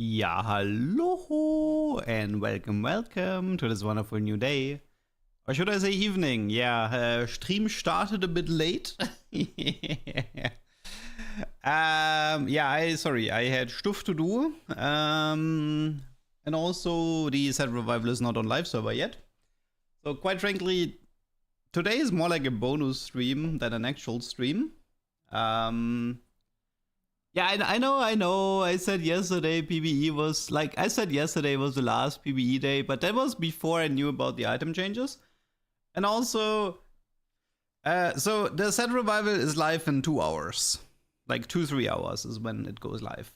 Ja, hallo and welcome to this wonderful new day. Or should I say evening? Yeah, stream started a bit late. Sorry, I had stuff to do. And also the set revival is not on live server yet. So quite frankly, today is more like a bonus stream than an actual stream. Yeah, I know. I said yesterday PBE was yesterday was the last PBE day, but that was before I knew about the item changes. And also, so the set revival is live in 2 hours, like 2-3 hours is when it goes live.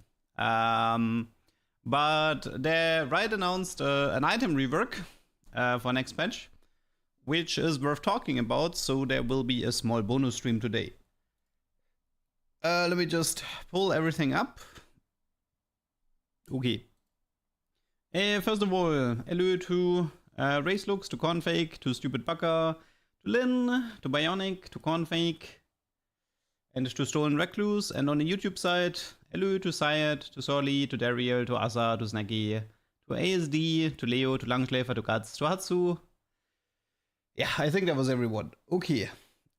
But they announced an item rework for next patch, which is worth talking about. So there will be a small bonus stream today. Let me just pull everything up. Okay. First of all, hello to Race Looks, to Config, to Stupid Bugger, to Lynn, to Bionic, to Config, and to Stolen Recluse. And on the YouTube side, hello to Syed, to Sorly, to Dariel, to Asa, to Snacky, to ASD, to Leo, to Langschläfer, to Guts, to Hatsu. Yeah, I think that was everyone. Okay.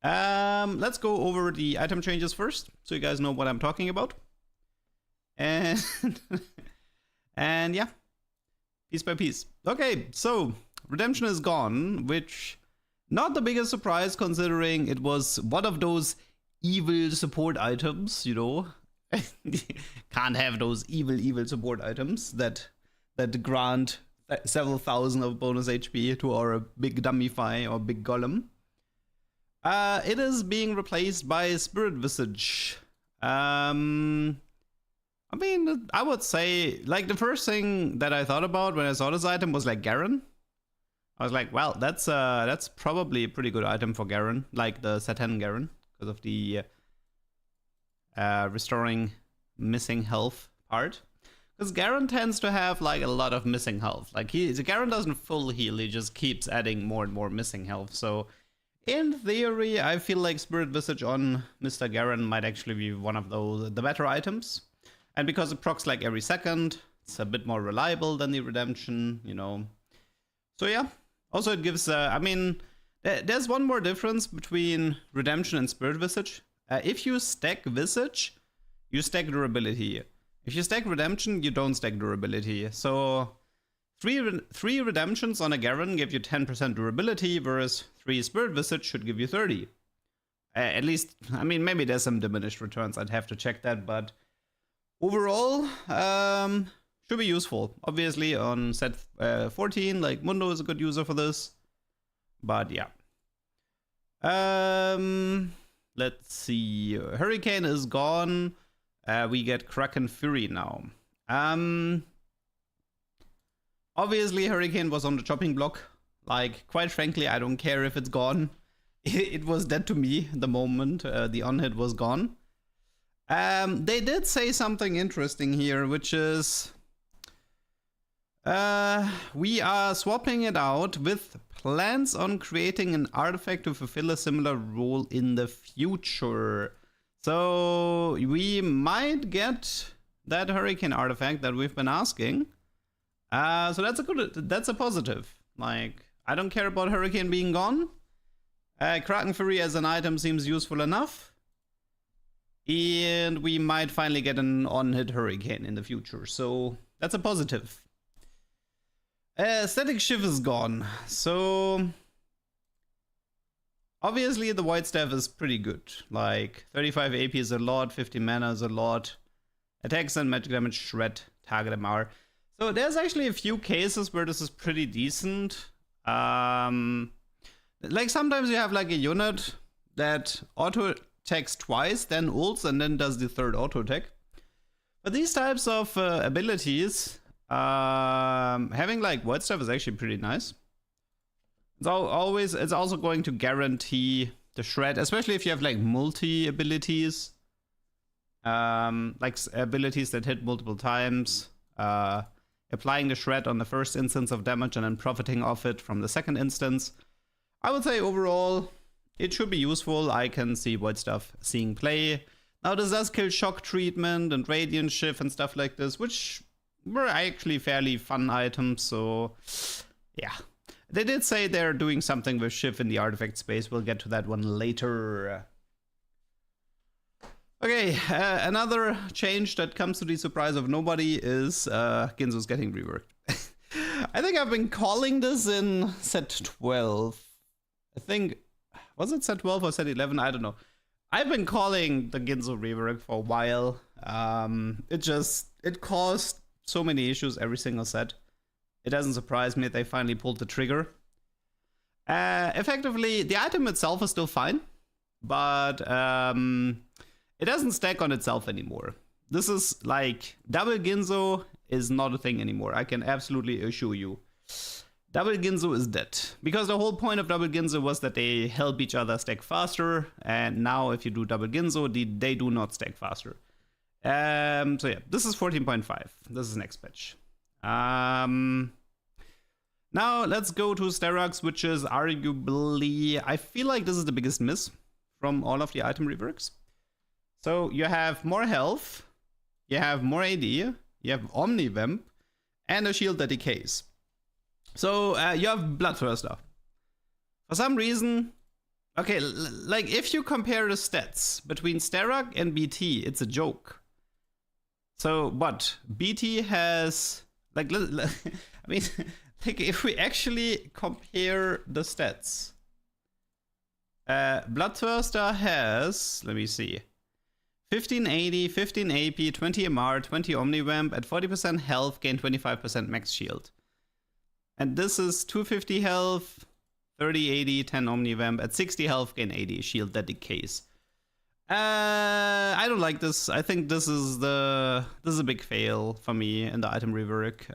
Let's go over the item changes first, so you guys know what I'm talking about. And and yeah, piece by piece. Okay, so Redemption is gone, which not the biggest surprise considering it was one of those evil support items, you know. Can't have those evil support items that grant several thousand of bonus HP to our big Dummify or big Golem. It is being replaced by Spirit Visage. I mean, I would say, like, the first thing that I thought about when I saw this item was like Garen. I was like, well, that's probably a pretty good item for Garen, like the Satan Garen, because of the restoring missing health part. Because Garen tends to have like a lot of missing health. Like Garen doesn't full heal, he just keeps adding more and more missing health. So in theory, I feel like Spirit Visage on Mr. Garen might actually be one of the better items. And because it procs like every second, it's a bit more reliable than the Redemption, you know. So yeah, also it gives, I mean, there's one more difference between Redemption and Spirit Visage. If you stack Visage, you stack durability. If you stack Redemption, you don't stack durability. So three Redemptions on a Garen give you 10% durability, whereas 3 Spirit Visage should give you 30. At least, I mean, maybe there's some diminished returns, I'd have to check that, but overall, should be useful. Obviously, on set 14, like, Mundo is a good user for this, but yeah. Let's see, Hurricane is gone, we get Kraken Fury now. Obviously, Hurricane was on the chopping block. Like, quite frankly, I don't care if it's gone. It was dead to me the moment the on-hit was gone. They did say something interesting here, which is we are swapping it out with plans on creating an artifact to fulfill a similar role in the future. So we might get that Hurricane artifact that we've been asking. So that's a positive. Like, I don't care about Hurricane being gone. Kraken Fury as an item seems useful enough. And we might finally get an on-hit Hurricane in the future. So that's a positive. Static Shift is gone. So obviously the White Staff is pretty good. Like 35 AP is a lot, 50 mana is a lot. Attacks and magic damage shred target MR. So there's actually a few cases where this is pretty decent. Like sometimes you have like a unit that auto attacks twice, then ults, and then does the third auto attack. But these types of abilities, having like White Stuff is actually pretty nice. It's also going to guarantee the shred, especially if you have like multi abilities, like abilities that hit multiple times. Applying the shred on the first instance of damage and then profiting off it from the second instance. I would say overall, it should be useful. I can see White Stuff seeing play. Now this does kill shock treatment and radiant shift and stuff like this, which were actually fairly fun items, so yeah. They did say they're doing something with Shiv in the artifact space. We'll get to that one later. Okay, another change that comes to the surprise of nobody is Ginzo's getting reworked. I think I've been calling this in set 12. I think, was it set 12 or set 11? I don't know. I've been calling the Ginzo rework for a while. It caused so many issues every single set. It doesn't surprise me that they finally pulled the trigger. Effectively, the item itself is still fine, but it doesn't stack on itself anymore. This is like, double Ginzo is not a thing anymore. I can absolutely assure you. Double Ginzo is dead. Because the whole point of double Ginzo was that they help each other stack faster, and now if you do double Ginzo, they do not stack faster. So yeah, this is 14.5. This is next patch. Now let's go to Sterak's, which is arguably, I feel like this is the biggest miss from all of the item reworks. So you have more health, you have more AD, you have Omnivamp, and a shield that decays. So you have Bloodthirster. For some reason, okay, like if you compare the stats between Sterak and BT, it's a joke. So what? BT has, like, I mean, like if we actually compare the stats, Bloodthirster has, let me see, 15 AD, 15 AP, 20 MR, 20 Omnivamp, at 40% health, gain 25% max shield. And this is 250 health, 30 AD, 10 Omnivamp, at 60 health, gain 80 shield that decays. I don't like this. I think this is a big fail for me in the item rework.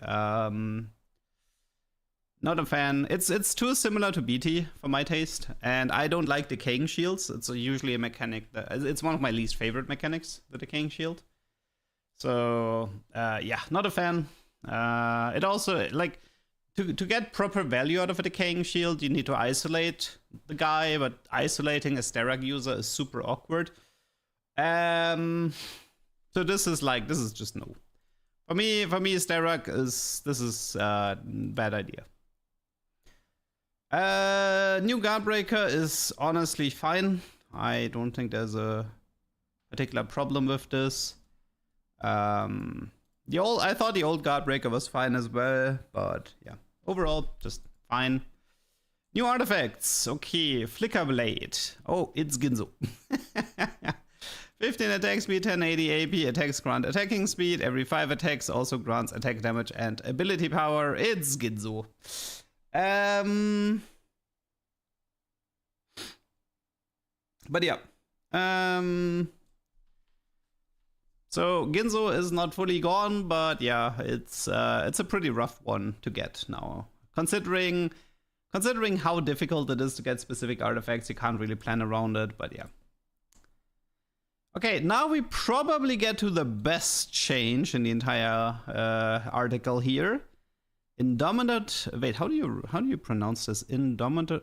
Not a fan. It's too similar to BT for my taste, and I don't like decaying shields. It's usually a mechanic it's one of my least favorite mechanics, the decaying shield. So yeah, not a fan. It also, like, to get proper value out of a decaying shield, you need to isolate the guy, but isolating a Sterak user is super awkward. So this is just no. For me, Sterak is bad idea. New Guardbreaker is honestly fine. I don't think there's a particular problem with this. I thought the old Guardbreaker was fine as well, but yeah, overall just fine. New artifacts. Okay, Flicker Blade. Oh, it's Ginzo. 15 attack speed, 1080 AP, attacks grant attacking speed. Every 5 attacks also grants attack damage and ability power. It's Ginzo. But yeah. So Ginzo is not fully gone, but yeah, it's a pretty rough one to get now. Considering how difficult it is to get specific artifacts, you can't really plan around it, but yeah. Okay, now we probably get to the best change in the entire article here. Indomitable. Wait, how do you pronounce this? Indomitable.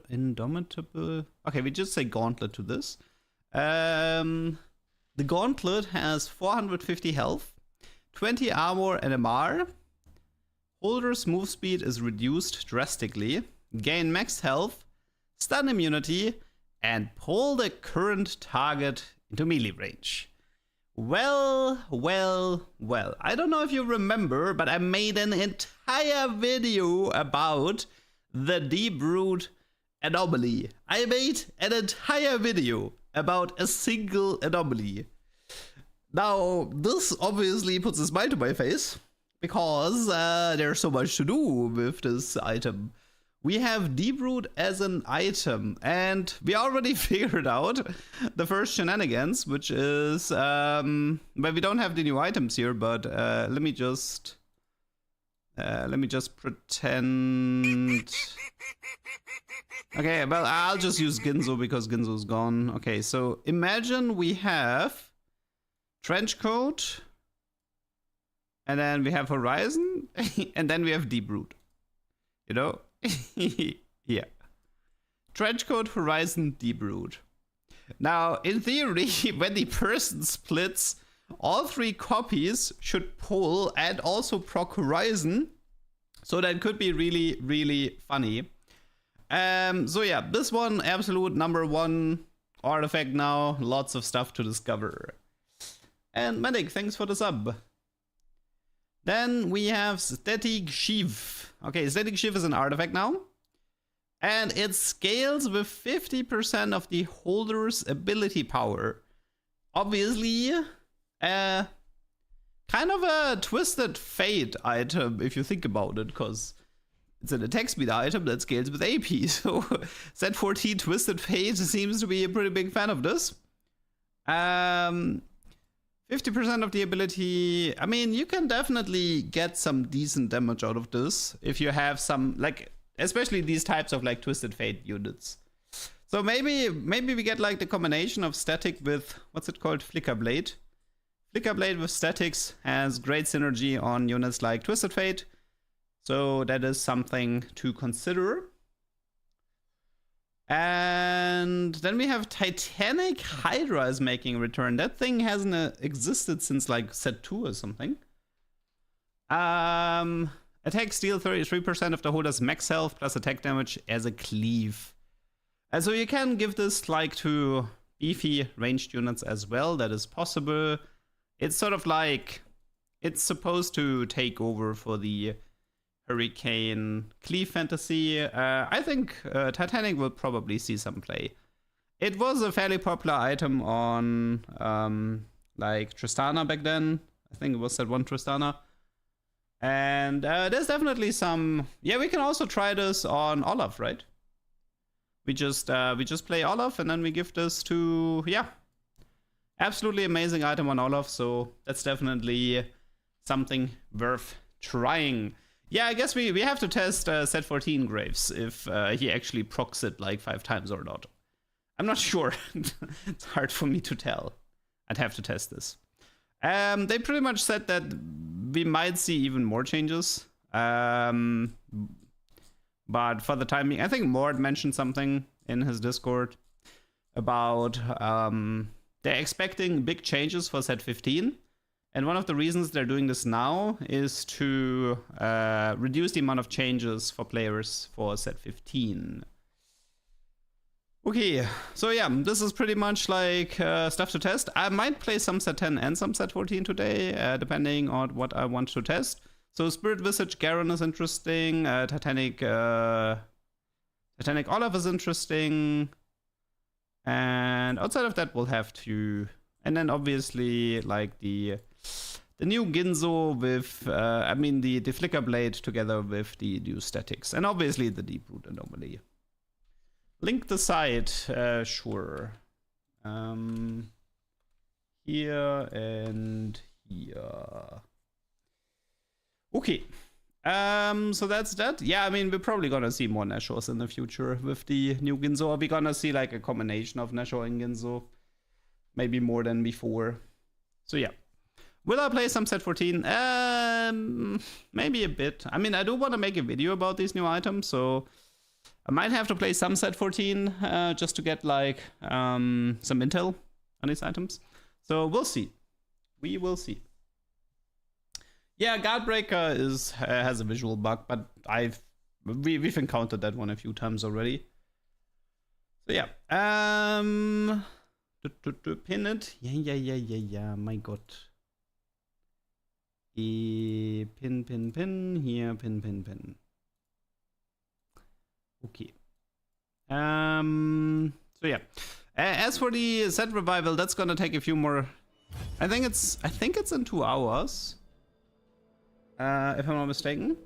Okay, we just say gauntlet to this. The gauntlet has 450 health, 20 armor and MR. Holder's move speed is reduced drastically. Gain max health, stun immunity, and pull the current target into melee range. Well. I don't know if you remember, but I made an entire video about the Deep Root anomaly. I made an entire video about a single anomaly. Now, this obviously puts a smile to my face, because there's so much to do with this item. We have Deep Root as an item, and we already figured out the first shenanigans, which is, well, we don't have the new items here, but let me just pretend. Okay, well, I'll just use Ginzo because Ginzo's gone. Okay, so imagine we have Trenchcoat, and then we have Horizon, and then we have Deep Root. You know? Yeah. Trenchcoat, Horizon, Deep Root. Now, in theory, when the person splits, all 3 copies should pull and also proc Horizon. So that could be really, really funny. So yeah, this one, absolute #1 artifact now. Lots of stuff to discover. And Medic, thanks for the sub. Then we have Static Sheath. Okay, Static Sheath is an artifact now. And it scales with 50% of the holder's ability power. Obviously, kind of a Twisted Fate item if you think about it, because it's an attack speed item that scales with AP. So Z14 Twisted Fate seems to be a pretty big fan of this. 50% of the ability. I mean, you can definitely get some decent damage out of this if you have some, like, especially these types of like Twisted Fate units. So maybe we get like the combination of static with, what's it called, Flicker Blade. Flicker Blade with statics has great synergy on units like Twisted Fate. So that is something to consider. And then we have Titanic Hydra is making a return. That thing hasn't existed since like set 2 or something. Attack steal 33% of the holder's max health plus attack damage as a cleave. And so you can give this like to beefy ranged units as well. That is possible. It's sort of like, it's supposed to take over for the Hurricane Cleave fantasy. I think Titanic will probably see some play. It was a fairly popular item on like Tristana back then. I think it was set 1 Tristana. And there's definitely some. Yeah, we can also try this on Olaf, right? We just play Olaf and then we give this to, yeah, absolutely amazing item on Olaf. So that's definitely something worth trying. Yeah, I guess we have to test set 14 Graves if he actually procs it like 5 times or not. I'm not sure. It's hard for me to tell. I'd have to test this. They pretty much said that we might see even more changes. But for the time being, I think Mord mentioned something in his Discord about they're expecting big changes for set 15. And one of the reasons they're doing this now is to reduce the amount of changes for players for set 15. Okay, so yeah, this is pretty much like stuff to test. I might play some set 10 and some set 14 today, depending on what I want to test. So Spirit Visage Garen is interesting, Titanic Olaf is interesting, and outside of that we'll have to, and then obviously like the new Ginzo with, I mean the Flicker Blade together with the new statics, and obviously the Deep Root anomaly. Link the site, sure. Here and here. Okay. So that's that. Yeah, I mean, we're probably gonna see more Nashors in the future with the new Ginzo. Are we gonna see like a combination of Nashor and Ginzo? Maybe more than before. So yeah. Will I play some set 14? Maybe a bit. I mean, I do want to make a video about these new items, so I might have to play some set 14 just to get like some intel on these items. So we'll see. We will see. Yeah, Guardbreaker has a visual bug, but we've encountered that one a few times already. So yeah, pin it. Yeah. My God. Pin here. Pin. Okay. So yeah. As for the set revival, that's gonna take a few more. I think it's in 2 hours. If I'm not mistaken.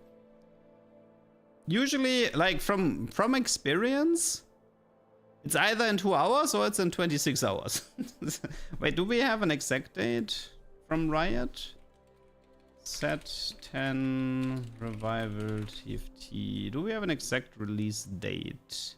Usually, like from experience, it's either in 2 hours or it's in 26 hours. Wait, do we have an exact date from Riot? Set 10 revival TFT. Do we have an exact release date?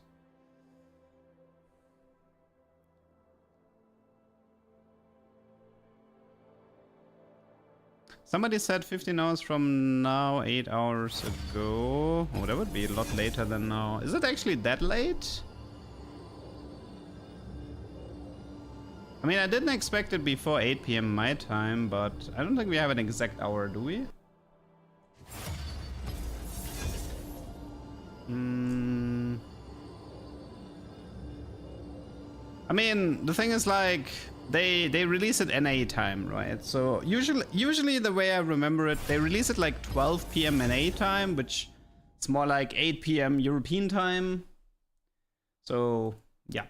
Somebody said 15 hours from now, 8 hours ago. Oh, that would be a lot later than now. Is it actually that late? I mean, I didn't expect it before 8 p.m. my time, but I don't think we have an exact hour, do we? I mean, the thing is, like, they release it NA time, right? So usually the way I remember it, they release it like 12 p.m. NA time, which it's more like 8 p.m. European time. So yeah,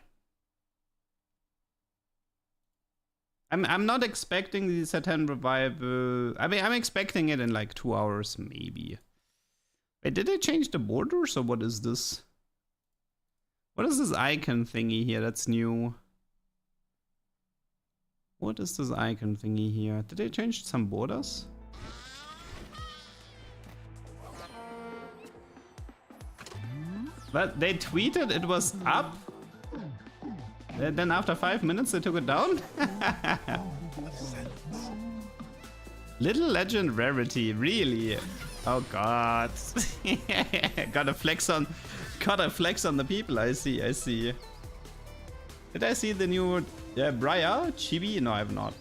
I'm not expecting the Satan revival. I mean, I'm expecting it in like 2 hours maybe. Wait, did they change the borders or what is this? What is this icon thingy here that's new? What is this icon thingy here? Did they change some borders? But they tweeted it was up? Then after 5 minutes they took it down? Little Legend rarity, really? Oh god. Gotta flex on the people, I see. Did I see the new Briar? Chibi? No, I have not.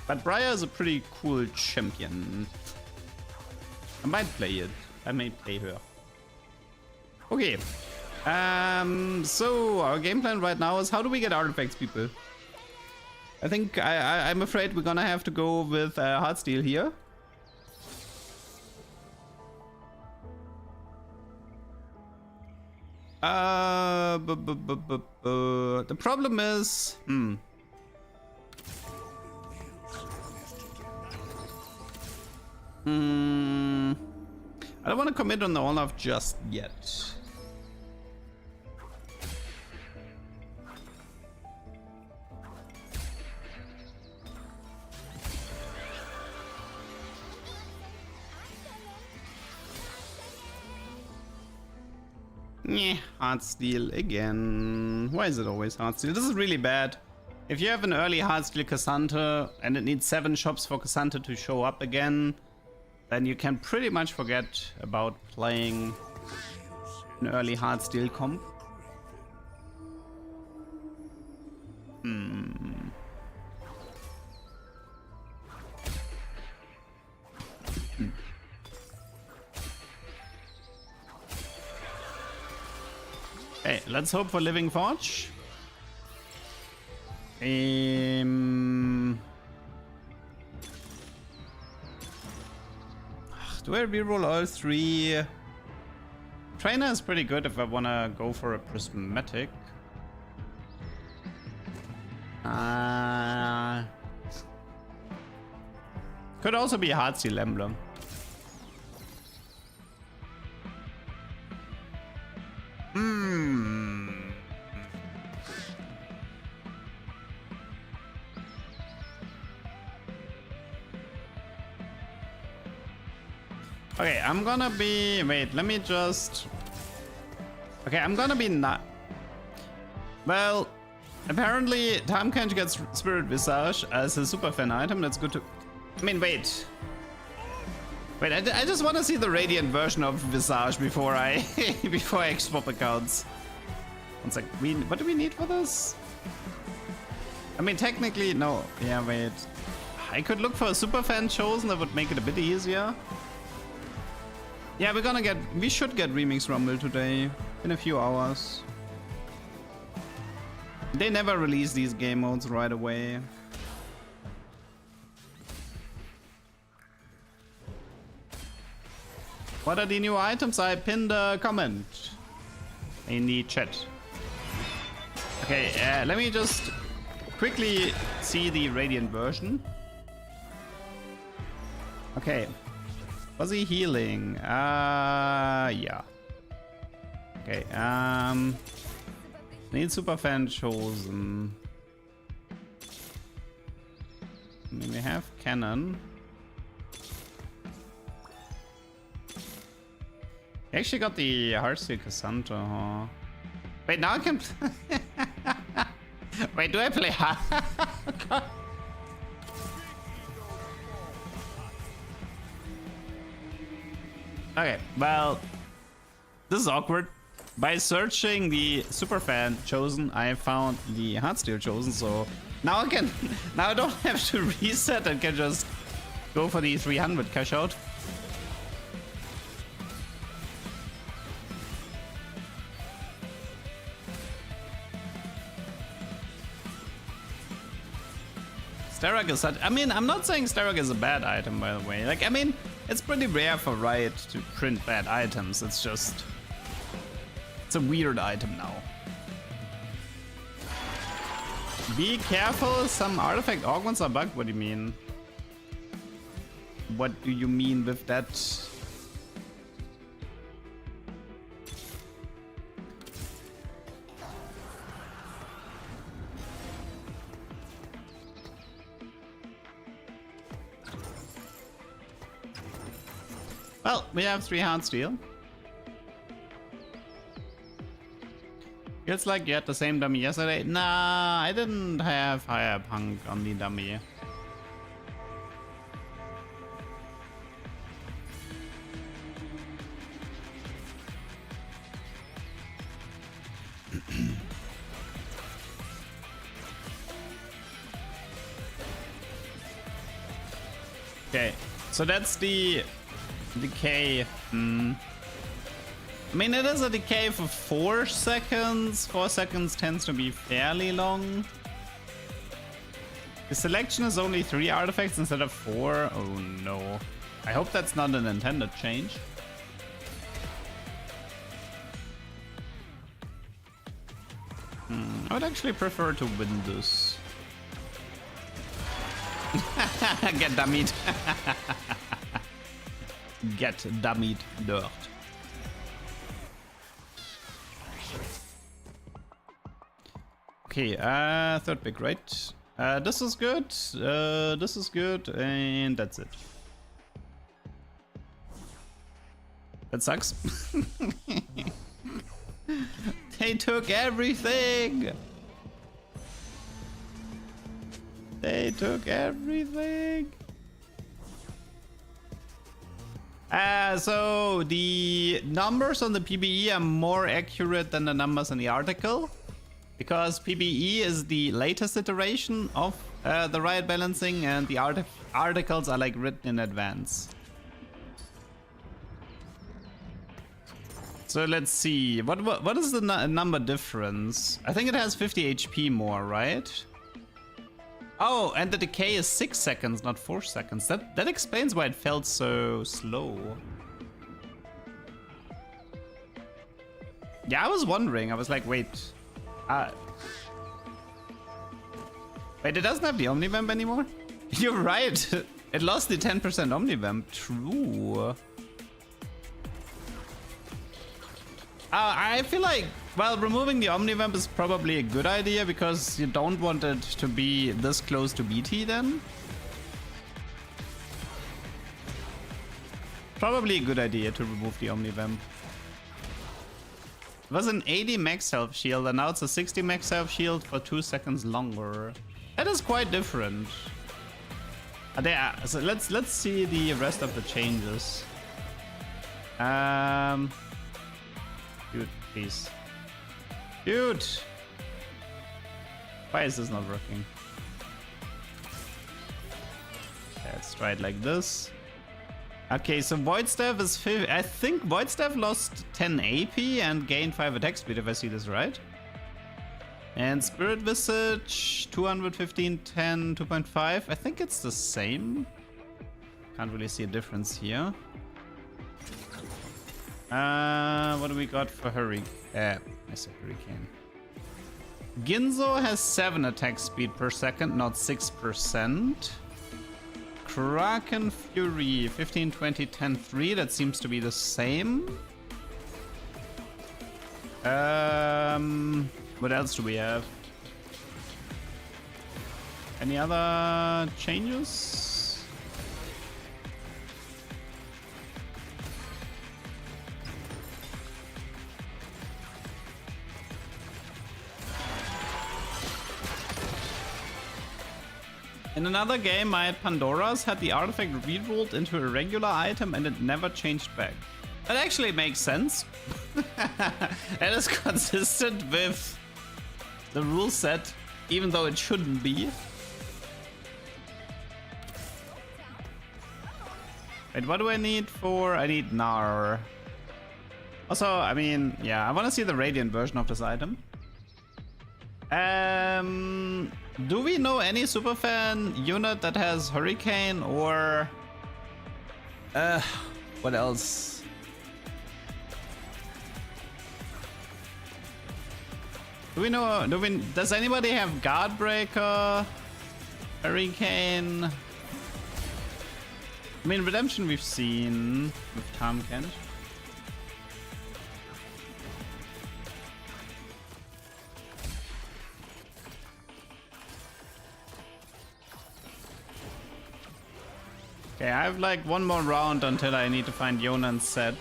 But Briar is a pretty cool champion. I might play it. I may play her. Okay. So our game plan right now is how do we get artifacts, people? I think I'm afraid we're gonna have to go with Heartsteel here. The problem is, I don't want to commit on the Olaf just yet. Yeah, Heartsteel again. Why is it always Heartsteel? This is really bad. If you have an early Heartsteel Cassandra and it needs 7 shops for Cassandra to show up again, then you can pretty much forget about playing an early Heartsteel comp. Hey, let's hope for Living Forge. Do I reroll all 3? Trainer is pretty good if I wanna go for a prismatic. Could also be a Heartsteel emblem. Okay, I'm gonna be... Wait, let me just... Okay, I'm gonna be not... Well, apparently Timecatch gets Spirit Visage as a super fan item. That's good to... I mean, wait. Wait, I just want to see the Radiant version of Visage before I... before I swap accounts. One sec. What do we need for this? I mean, technically... No. Yeah, wait. I could look for a super fan chosen. That would make it a bit easier. Yeah, we should get Remix Rumble today, in a few hours. They never release these game modes right away. What are the new items? I pinned a comment in the chat. Okay, let me just quickly see the Radiant version. Okay. Was he healing? Yeah. Okay, need super fan chosen. I mean, we have cannon. He actually got the Heartsteel Cassandra, huh? Wait, now I can... Wait, do I play hard? Okay, well, this is awkward. By searching the Superfan chosen, I found the Heartsteel chosen, so now I don't have to reset and can just go for the 300 cash out. Sterak is such, I mean, I'm not saying Sterak is a bad item, by the way. Like, I mean, it's pretty rare for Riot to print bad items. It's just, it's a weird item now. Be careful, some artifact augments are bugged. What do you mean? What do you mean with that? Well, we have 3 Heartsteel. Feels like you had the same dummy yesterday. Nah, I didn't have Higher Punk on the dummy. Okay, so that's the decay. I mean, it is a decay for 4 seconds. 4 seconds tends to be fairly long. The selection is only 3 artifacts instead of 4. Oh no. I hope that's not an intended change. I would actually prefer to win this. Get dummied. Get dummied dirt. Okay, third pick, right? This is good, and that's it. That sucks. They took everything! They took everything! So the numbers on the PBE are more accurate than the numbers in the article, because PBE is the latest iteration of the Riot balancing, and the articles are like written in advance. So let's see, what is the number difference? I think it has 50 HP more, right? Oh, and the decay is 6 seconds, not 4 seconds. That explains why it felt so slow. Yeah, I was wondering. I was like, wait. Wait, it doesn't have the Omnivamp anymore? You're right. It lost the 10% Omnivamp. True. I feel like, well, removing the Omnivamp is probably a good idea because you don't want it to be this close to BT then. Probably a good idea to remove the Omnivamp. It was an 80 max health shield and now it's a 60 max health shield for 2 seconds longer. That is quite different. So let's see the rest of the changes. Dude, please. Dude! Why is this not working? Let's try it like this. Okay, so Void Staff is 50. I think Void Staff lost 10 AP and gained 5 attack speed, if I see this right. And Spirit Visage, 215, 10, 2.5. I think it's the same. Can't really see a difference here. What do we got for Hurricane? I said Hurricane. Ginzo has 7 attack speed per second, not 6%. Kraken Fury, 15, 20, 10, 3. That seems to be the same. What else do we have? Any other changes? In another game, I had Pandora's had the artifact rerolled into a regular item and it never changed back. That actually makes sense. That is consistent with the rule set, even though it shouldn't be. Wait, what do I need for? I need Nar. Also, I mean, yeah, I want to see the Radiant version of this item. Do we know any Superfan unit that has Hurricane or... what else? Do we know, does anybody have Guardbreaker? Hurricane? I mean, Redemption we've seen with Tom Kent. Okay, I have like one more round until I need to find Yonan's set.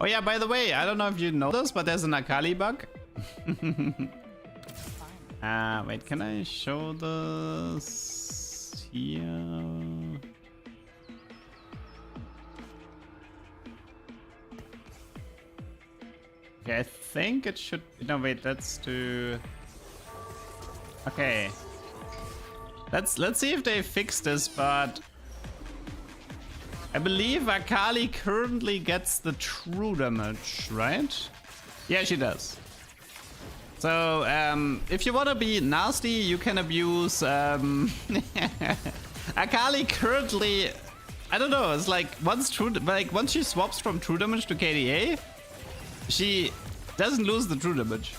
Oh yeah, by the way, I don't know if you know this, but there's an Akali bug. Wait, can I show this here? Okay, I think it should... No, wait, let's do... Okay. Let's see if they fix this, but... I believe Akali currently gets the true damage, right? Yeah, she does. So, if you want to be nasty, you can abuse... Akali currently... I don't know, it's like once she swaps from true damage to KDA, she doesn't lose the true damage.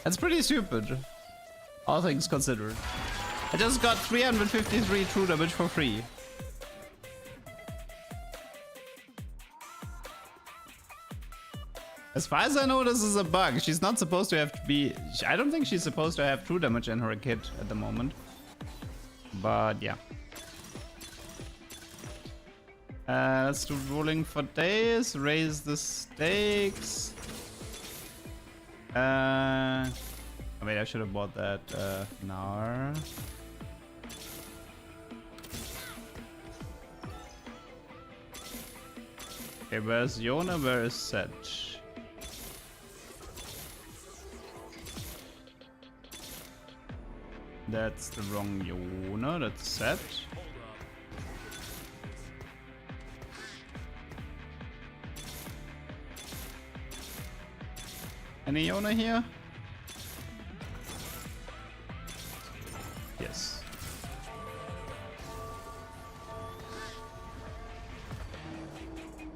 That's pretty stupid, all things considered. I just got 353 true damage for free. As far as I know, this is a bug. She's not supposed to have to be... I don't think she's supposed to have true damage in her kit at the moment. But yeah. Let's do rolling for days. Raise the stakes. Wait, I should have bought that Nar. Okay, where's Yona? Where is Set? That's the wrong Yona, that's Set. Any Yona here? Yes.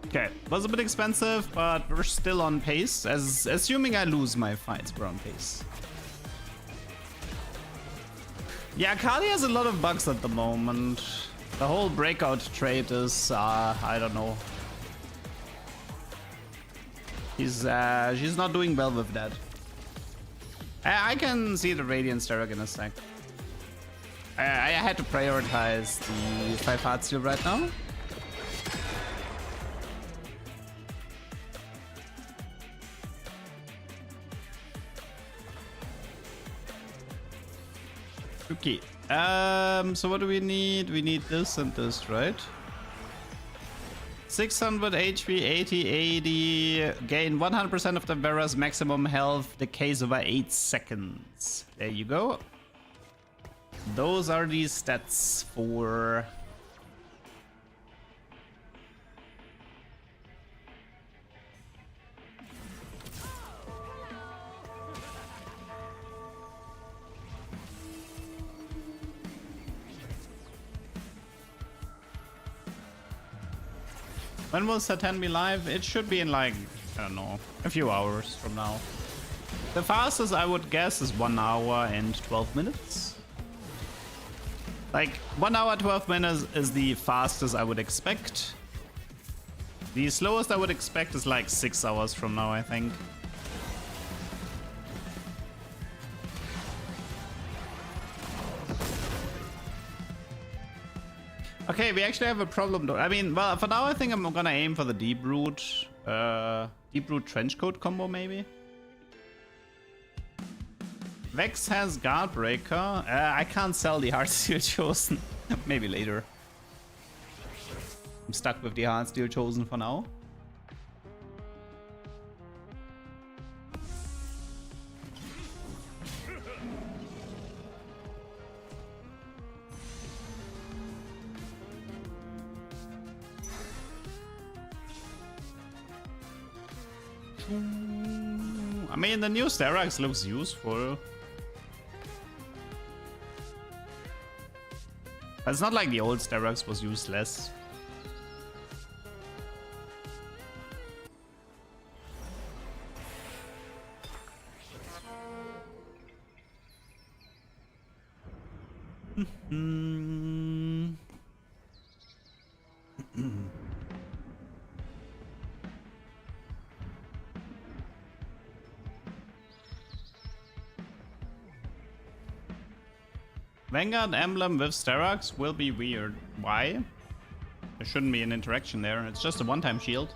Okay, was a bit expensive, but we're still on pace. Assuming I lose my fights, we're on pace. Yeah, Akali has a lot of bugs at the moment. The whole breakout trait is, I don't know. She's not doing well with that. I can see the Radiant Starrock in a sec. I had to prioritize the 5 heart steal right now. Okay, so what do we need? We need this and this, right? 600 HP, 80, gain 100% of the Vera's maximum health, decays over 8 seconds. There you go. Those are the stats for... When will Satan be live? It should be in like, I don't know, a few hours from now. The fastest I would guess is 1 hour and 12 minutes. Like 1 hour 12 minutes is the fastest I would expect. The slowest I would expect is like 6 hours from now, I think. Okay, we actually have a problem though. I mean, well, for now I think I'm gonna aim for the Deep Root Trenchcoat combo maybe. Vex has Guardbreaker. I can't sell the Heartsteel Chosen. Maybe later. I'm stuck with the Heartsteel Chosen for now. I mean, the new Sterak's looks useful. But it's not like the old Sterak's was useless. Vanguard emblem with Sterak's will be weird. Why? There shouldn't be an interaction there. It's just a one-time shield.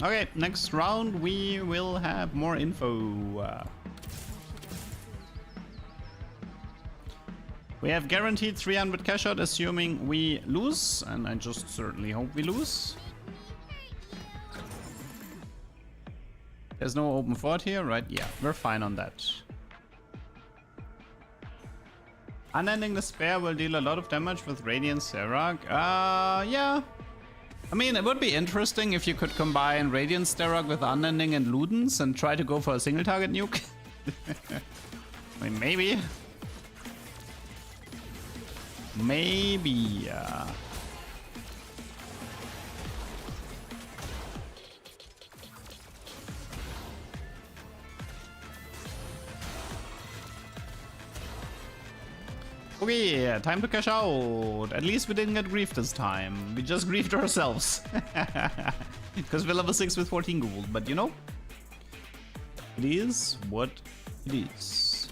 Okay, next round we will have more info. We have guaranteed 300 cash out assuming we lose, and I just certainly hope we lose. There's no open fort here, right? Yeah, we're fine on that. Unending Despair will deal a lot of damage with Radiant Serak. Yeah. I mean, it would be interesting if you could combine Radiant Sterak with Unending and Ludens and try to go for a single target nuke. I mean, maybe. Maybe. Okay, time to cash out. At least we didn't get griefed this time. We just griefed ourselves. Because we're level 6 with 14 gold. But you know, it is what it is.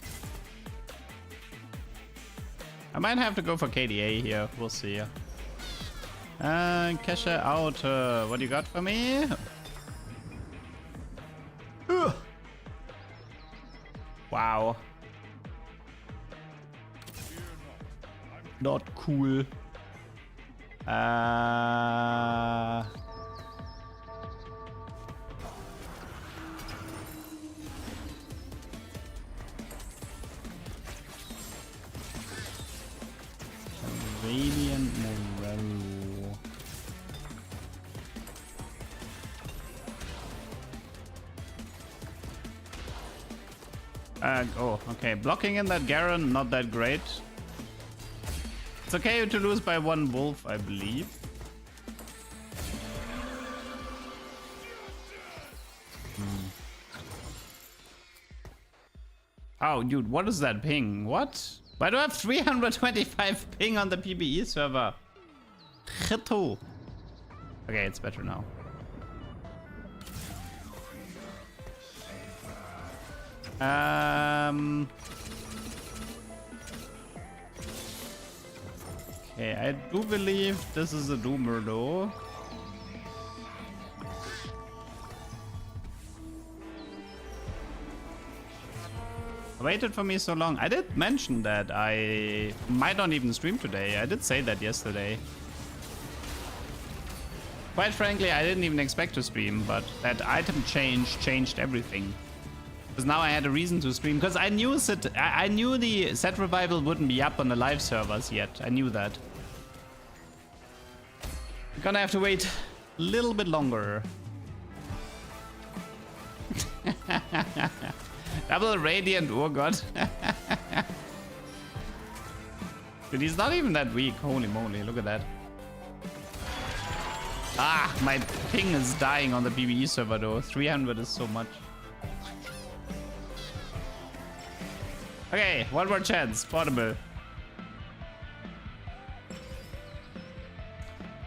I might have to go for KDA here. We'll see. Cash out. What do you got for me? Wow. Not cool. Radiant Morello. Oh, okay. Blocking in that Garen, not that great. It's okay to lose by one wolf, I believe. Oh, dude, what is that ping? What? Why do I have 325 ping on the PBE server? Ghetto. Okay, it's better now. Okay, I do believe this is a Doomer though. Waited for me so long. I did mention that I might not even stream today. I did say that yesterday. Quite frankly, I didn't even expect to stream, but that item change changed everything. Because now I had a reason to stream. Because I knew I knew the set revival wouldn't be up on the live servers yet. I knew that. We're gonna have to wait a little bit longer. Double Radiant, oh god. Dude, he's not even that weak. Holy moly, look at that. Ah, my ping is dying on the PBE server though. 300 is so much. Okay, one more chance. Portable.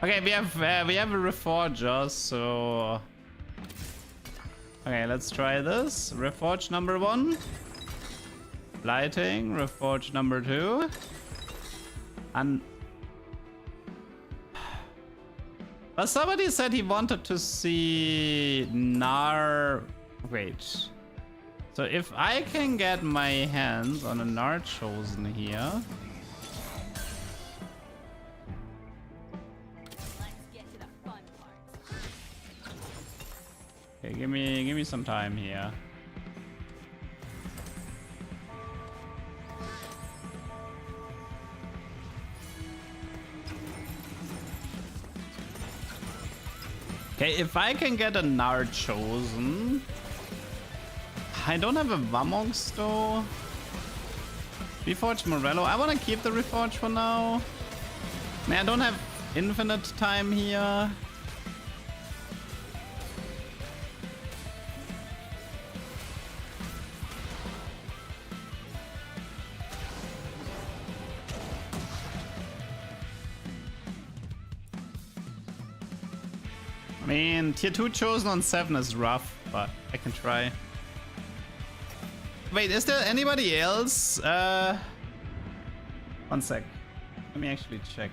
Okay, we have a reforger, so okay, let's try this. Reforge number 1. Lighting, reforge number 2. And but somebody said he wanted to see Nar. Wait. So if I can get my hands on a Nar chosen here. Okay, give me some time here. Okay, if I can get a Nar chosen. I don't have a Vamox though. Reforge Morello. I want to keep the Reforge for now. Man, I don't have infinite time here. I mean, tier 2 chosen on 7 is rough, but I can try. Wait, is there anybody else? One sec. Let me actually check.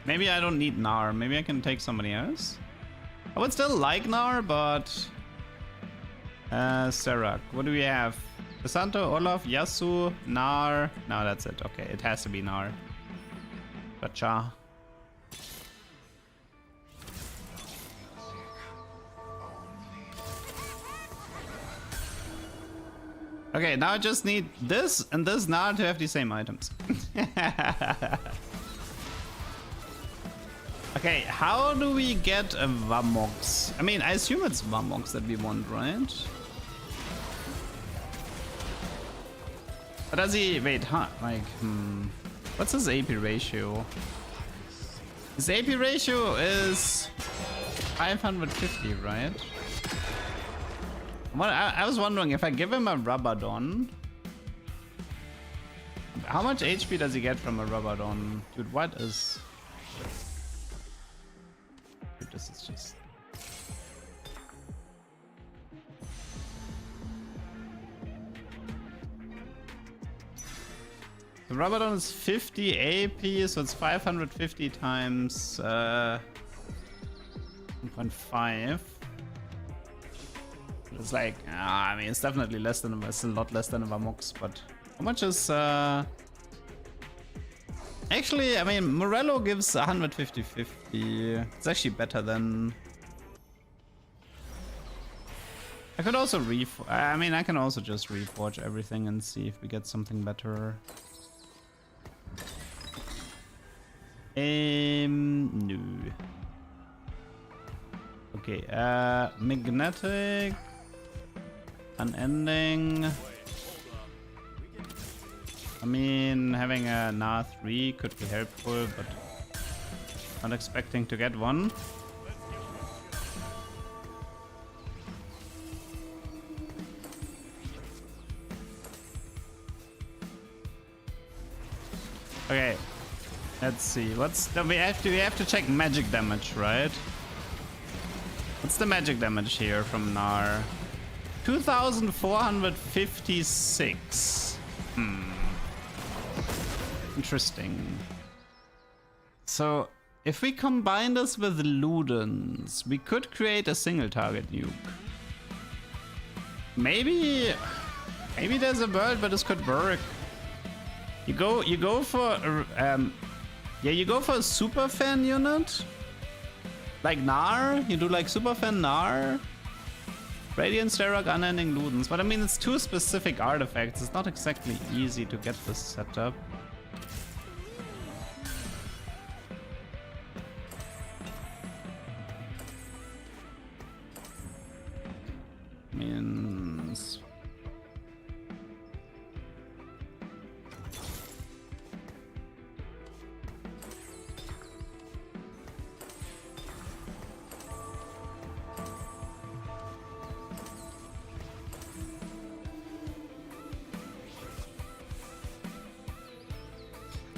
Maybe I don't need Nar. Maybe I can take somebody else. I would still like Nar, but Serak. What do we have? Santo, Olaf, Yasu, Nar. No, that's it. Okay, it has to be Nar. Gotcha. Okay, now I just need this and this Nar to have the same items. Okay, how do we get a Vamox? I mean, I assume it's Vamox that we want, right? But does he... Wait, huh? Like, what's his AP ratio? His AP ratio is 550, right? Well, I was wondering if I give him a Rabadon. How much HP does he get from a Rabadon? Dude, what is... Dude, this is just... The Rabadon is 50 AP, so it's 550 times 1.5. It's like, I mean, it's definitely less than, it's a lot less than a Vamox, but how much is, actually, I mean, Morello gives 150-50. It's actually better than, I could also I mean, I can also just reforge everything and see if we get something better. No. Okay, magnetic. Unending. I mean, having a Nar 3 could be helpful, but not expecting to get one. Okay, let's see. What's we have to check magic damage, right? What's the magic damage here from Nar? 2456. Interesting. So, if we combine this with Ludens, we could create a single target nuke. Maybe there's a world where this could work. You go for you go for a super fan unit, like Nar. You do like super fan Nar. Radiant, Sterak, Unending, Ludens. But I mean, it's two specific artifacts. It's not exactly easy to get this set up. I mean...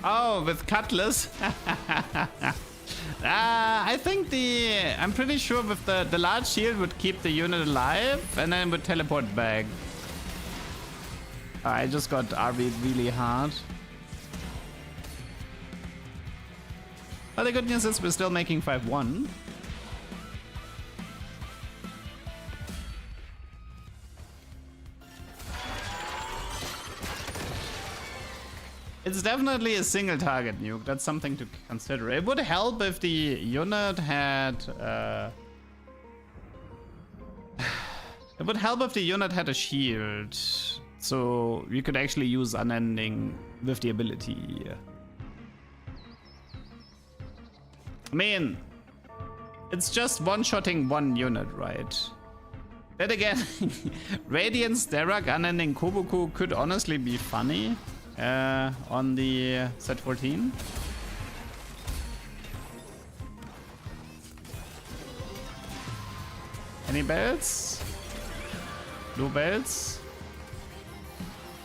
Oh, with Cutlass. I think I'm pretty sure with the large shield would keep the unit alive and then would teleport back. I just got RB'd really hard. But the good news is we're still making 5-1. It's definitely a single target nuke. That's something to consider. It would help if the unit had... it would help if the unit had a shield. So you could actually use Unending with the ability. I mean, it's just one-shotting one unit, right? Then again, Radiance, Derek, Unending Kobuku could honestly be funny. On the set 14. Any belts? No belts?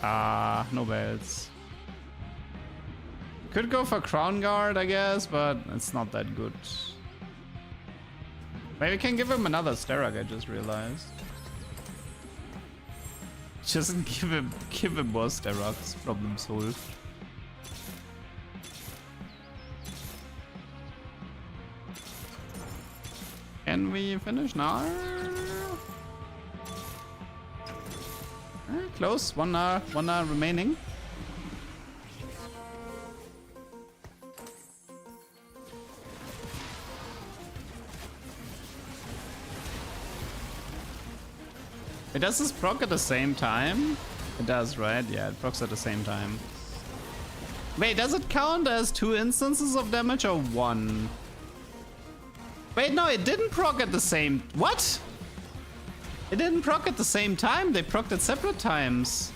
No belts. Could go for Crown Guard, I guess, but it's not that good. Maybe we can give him another Sterak, I just realized. Just give him more Steraks, problem solved. Can we finish now? Close, 1 hour remaining. It does this proc at the same time? It does, right? Yeah, it procs at the same time. Wait, does it count as 2 instances of damage or 1? Wait, no, it didn't proc at the same... What? It didn't proc at the same time. They procced at separate times.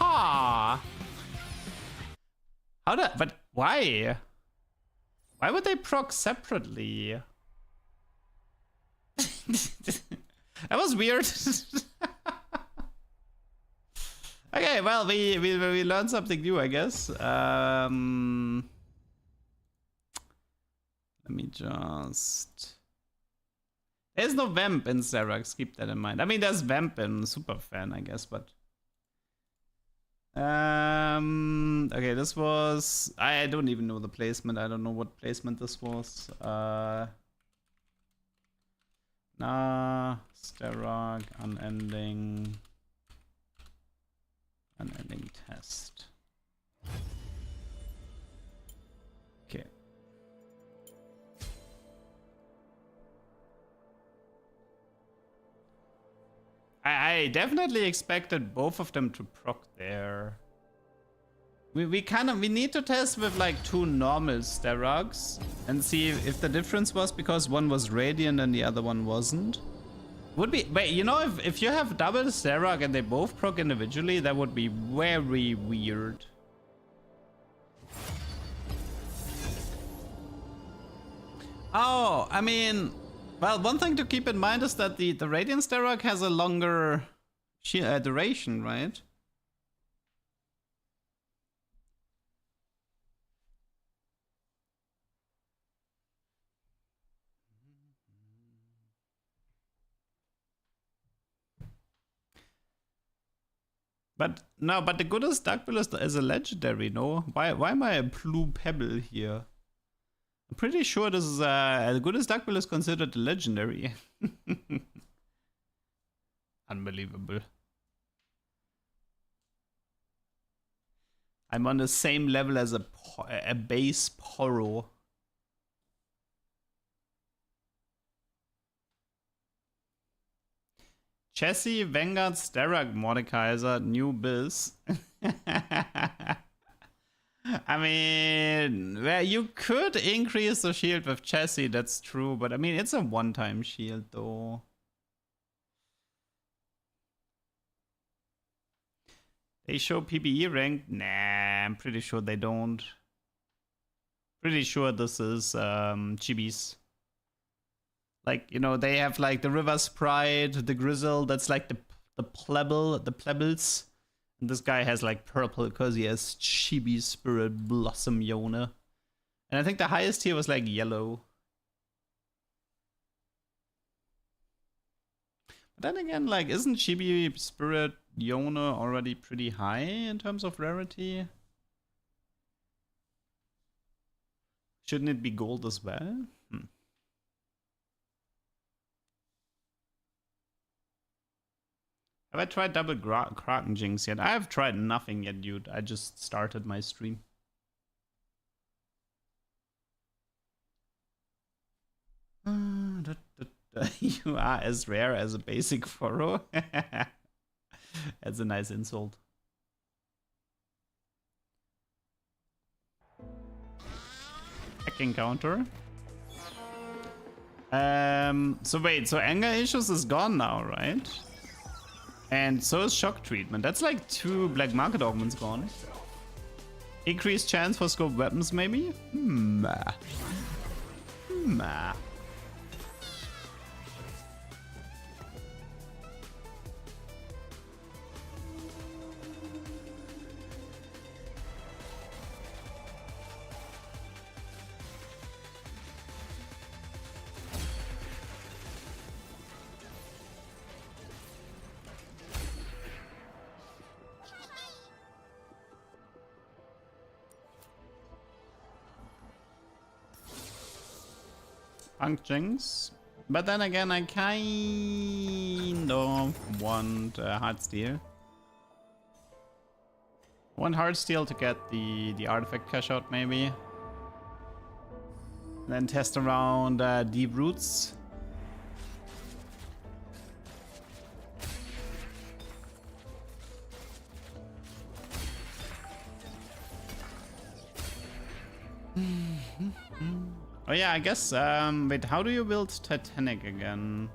Ah. How did... But why? Why would they proc separately? That was weird. Okay, well, we learned something new, I guess. Let me just... There's no Vamp in Xerax, keep that in mind. I mean, there's Vamp in Super Fan, I guess, but... Okay, this was... I don't even know the placement. I don't know what placement this was. Nah, Sterog, Unending Test. Okay. I definitely expected both of them to proc there. We need to test with like 2 normal Sterogs and see if the difference was because one was Radiant and the other one wasn't. Would be, wait, you know, if you have double Sterog and they both proc individually, that would be very weird. Oh, I mean, well, one thing to keep in mind is that the Radiant Sterog has a longer duration, right? But no, but the goodest duck bill is a legendary, no? Why am I a blue pebble here? I'm pretty sure this is the goodest duck bill is considered a legendary. Unbelievable. I'm on the same level as a base Poro. Chessie, Vanguard, Sterag, Mordekaiser, new Biz. I mean, well, you could increase the shield with Chessie, that's true, but I mean, it's a one-time shield though. They show PBE rank? Nah, I'm pretty sure they don't. Pretty sure this is chibis. Like, you know, they have like the River Sprite, the Grizzle, that's like the plebbles. And this guy has like purple because he has Chibi Spirit Blossom Yona. And I think the highest here was like yellow. But then again, like, isn't Chibi Spirit Yona already pretty high in terms of rarity? Shouldn't it be gold as well? Have I tried double Kraken Jinx yet? I have tried nothing yet, dude. I just started my stream. You are as rare as a basic furrow. That's a nice insult. Hacking counter. So wait, so anger issues is gone now, right? And so is shock treatment. That's like 2 black market augments gone. Increased chance for scope weapons, maybe? Punk Jinx. But then again, I kind of want Hard Steel. I want Hard Steel to get the artifact cash out, maybe. And then test around Deep Roots. Oh yeah, I guess, wait, how do you build Titanic again?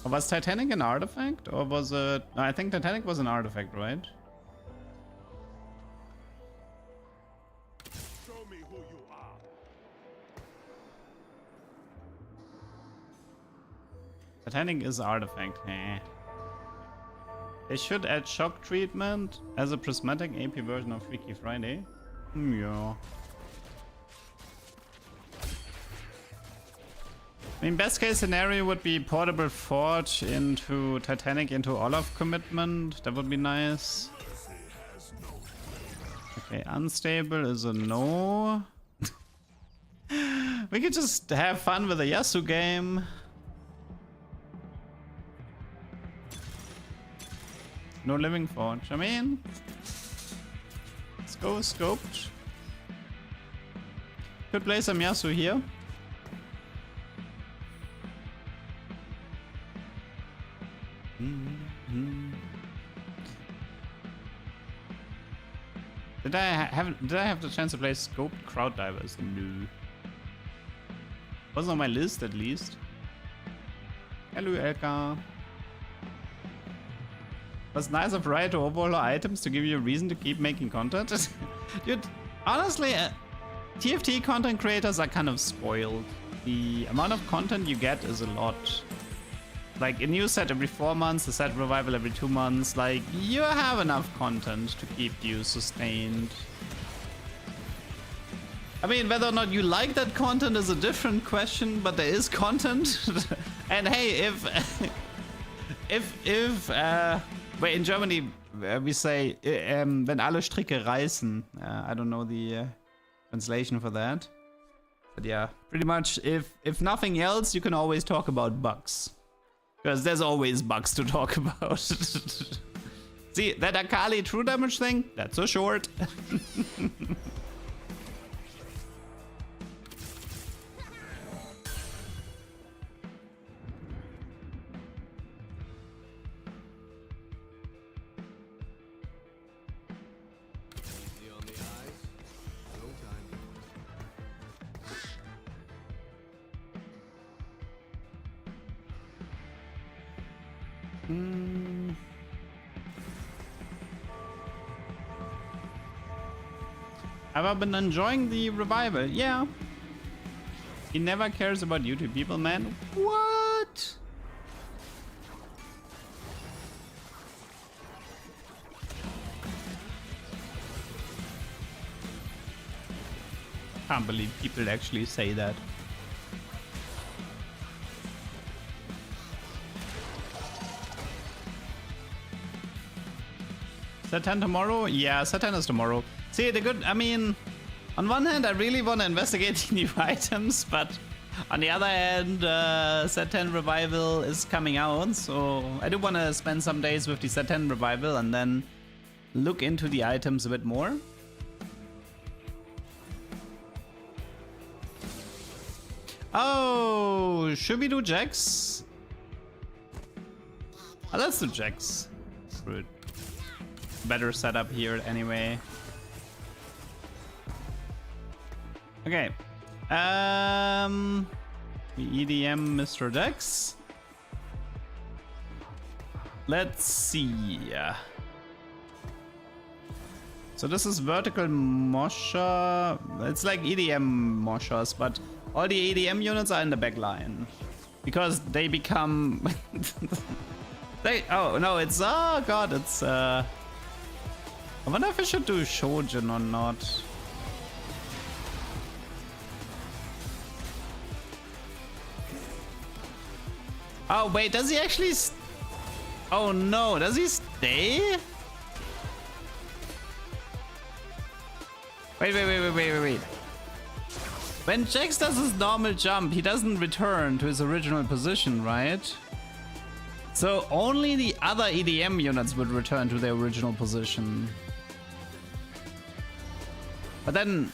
Or was Titanic an artifact? Or was it... No, I think Titanic was an artifact, right? Show me who you are. Titanic is artifact, eh. They should add shock treatment as a prismatic AP version of Freaky Friday. Yeah. I mean, best case scenario would be portable forge into Titanic into Olaf commitment. That would be nice. Okay, unstable is a no. We could just have fun with a Yasu game. No living forge. I mean, let's go scoped. Could play some Yasu here. Did I have the chance to play scoped crowd divers? No. Wasn't on my list at least. Hello Elka. Was nice of Riot to overhaul items to give you a reason to keep making content. Dude, honestly, TFT content creators are kind of spoiled. The amount of content you get is a lot. Like a new set every 4 months, a set revival every 2 months. Like, you have enough content to keep you sustained. I mean, whether or not you like that content is a different question, but there is content. And hey, in Germany we say, wenn alle Stricke reißen. I don't know the translation for that. But yeah, pretty much if nothing else, you can always talk about bugs. Because there's always bugs to talk about. See, that Akali true damage thing? That's so short. Have I been enjoying the revival? Yeah. He never cares about YouTube people, man. What? Can't believe people actually say that. Set 10 tomorrow? Yeah, set 10 is tomorrow. See, the good, I mean, on one hand, I really want to investigate new items, but on the other hand, set 10 revival is coming out, so I do want to spend some days with the set 10 revival and then look into the items a bit more. Oh, should we do Jax? Oh, let's do Jax. Good. Better setup here anyway. Okay. We EDM Mr. Dex. Let's see. So this is vertical Mosha. It's like EDM Moshas, but all the EDM units are in the back line. Because they become... oh no, it's... Oh god, it's... I wonder if I should do Shojin or not. Oh wait, does he actually... Oh no, does he stay? Wait. When Jax does his normal jump, he doesn't return to his original position, right? So only the other EDM units would return to their original position. But then...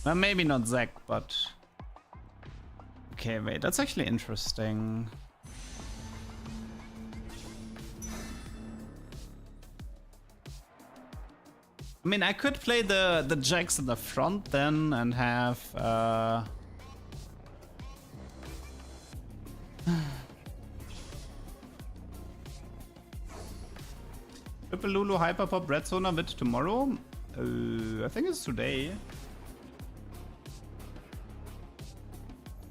Well, maybe not Zac, but... Okay, wait, that's actually interesting. I mean, I could play the Jax in the front then and have... Triple Lulu Hyperpop Red Zone a bit tomorrow? I think it's today.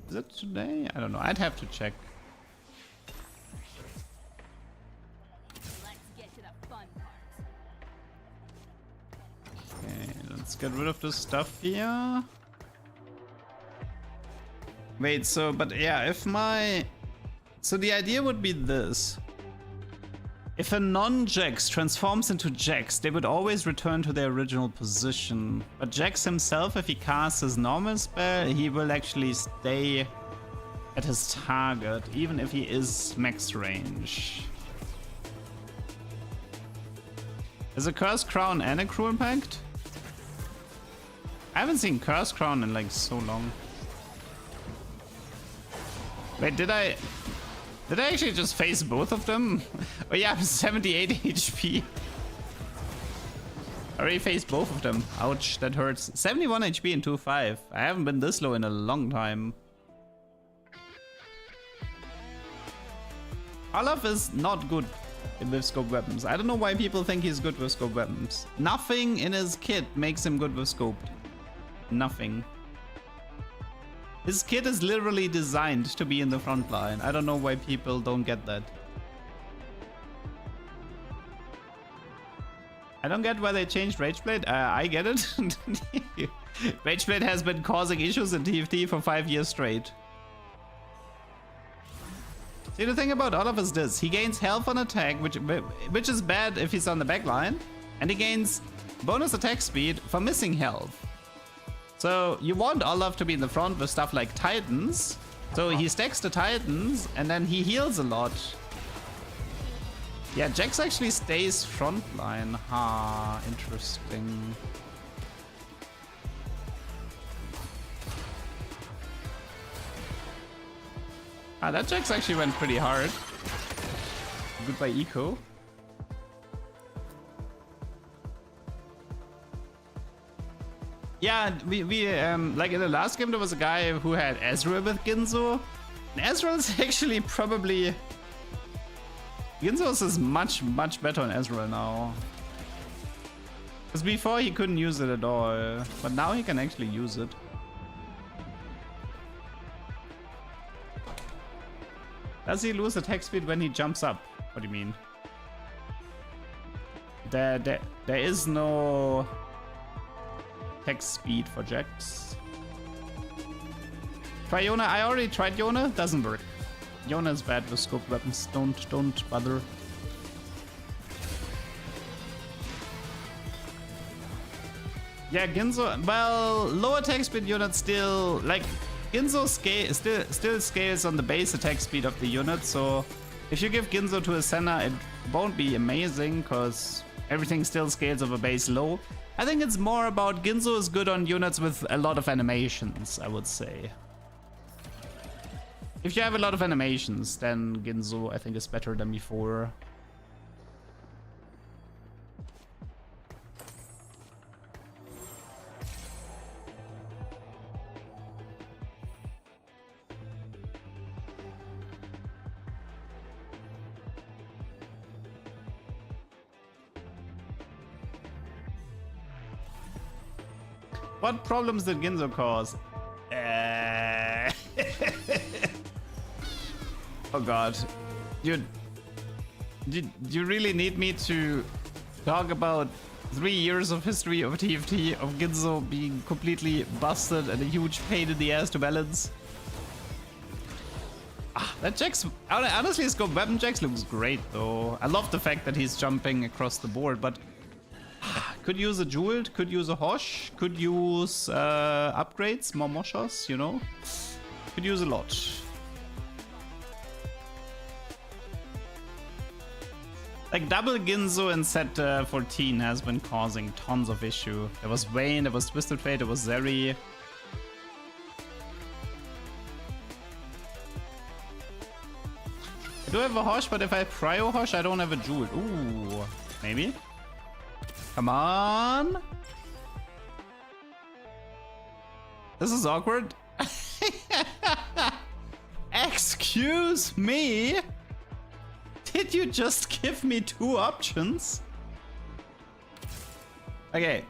Is it today? I don't know. I'd have to check. Let's get to the fun part. Okay, let's get rid of this stuff here. Wait, so, but yeah, if my... So the idea would be this. If a non-Jax transforms into Jax, they would always return to their original position. But Jax himself, if he casts his normal spell, he will actually stay at his target, even if he is max range. Is a Curse Crown and a Cruel Pact? I haven't seen Curse Crown in like so long. Wait, did I actually just face both of them? Oh yeah, I'm 78 HP. I already faced both of them. Ouch, that hurts. 71 HP in 2-5. I haven't been this low in a long time. Olaf is not good with scope weapons. I don't know why people think he's good with scope weapons. Nothing in his kit makes him good with scoped. Nothing. His kit is literally designed to be in the front line. I don't know why people don't get that. I don't get why they changed Rageblade. I get it. Rageblade has been causing issues in TFT for 5 years straight. See, the thing about Olaf is this. He gains health on attack, which is bad if he's on the back line. And he gains bonus attack speed for missing health. So you want Olaf to be in the front with stuff like Titans. So he stacks the Titans and then he heals a lot. Yeah, Jax actually stays frontline. Ha, interesting. Ah, that Jax actually went pretty hard. Goodbye, Eco. Yeah, we like in the last game there was a guy who had Ezreal with Ginzo. And Ezreal's actually probably... Ginzo's is much better on Ezreal now. Because before he couldn't use it at all, but now he can actually use it. Does he lose attack speed when he jumps up? What do you mean? There is no... text speed for Jax. Try Yona. I already tried Yona. Doesn't work. Yona is bad with scope weapons. Don't bother. Yeah, Ginzo. Well, low attack speed units still like Ginzo still scales on the base attack speed of the unit. So if you give Ginzo to a Senna, it won't be amazing because everything still scales of a base low. I think it's more about Ginzo is good on units with a lot of animations, I would say. If you have a lot of animations, then Ginzo I think is better than before. What problems did Ginzo cause? Oh god. You really need me to talk about 3 years of history of TFT of Ginzo being completely busted and a huge pain in the ass to balance? That Jax, honestly, scope weapon Jax looks great though. I love the fact that he's jumping across the board, but could use a jeweled, could use a Hosh, could use upgrades, more Moshas, you know? Could use a lot. Like double Ginzo in set 14 has been causing tons of issue. There was Vayne, there was Twisted Fate, there was Zeri. I do have a Hosh, but if I Cryo Hosh, I don't have a jeweled. Ooh, maybe? Come on. This is awkward. Excuse me? Did you just give me 2 options? Okay,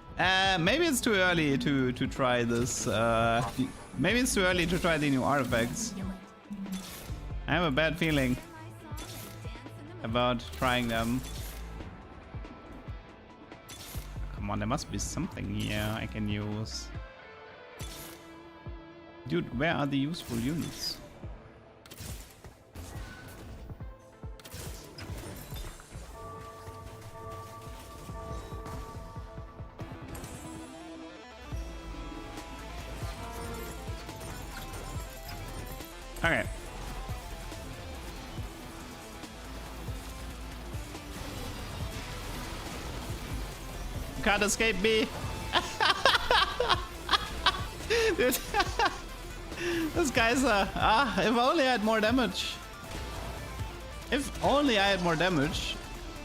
maybe it's too early to try this. Maybe it's too early to try the new artifacts. I have a bad feeling about trying them. Come on, there must be something here I can use. Dude, where are the useful units? Okay. You can't escape me. Dude. This guy's if only I had more damage. If only I had more damage,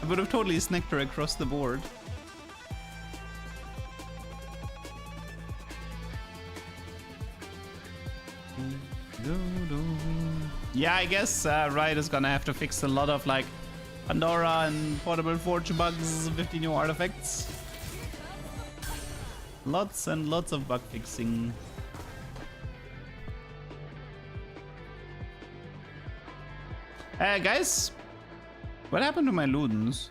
I would have totally snicked her across the board. Yeah, I guess Riot is gonna have to fix a lot of like Pandora and Portable Forge bugs, 50 new artifacts. Lots and lots of bug fixing. Guys, what happened to my Ludens?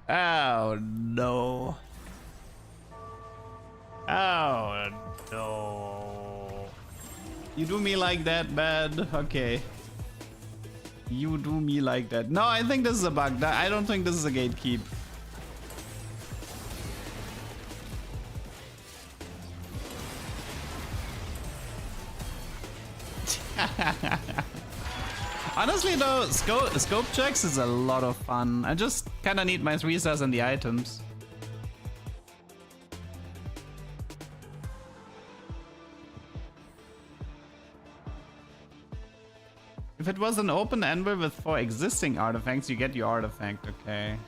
Oh no. Oh no. You do me like that, bad? Okay. You do me like that. No, I think this is a bug. I don't think this is a gatekeep. Honestly though, scope checks is a lot of fun. I just kinda need my 3 stars and the items. If it was an open anvil with 4 existing artifacts, you get your artifact, okay.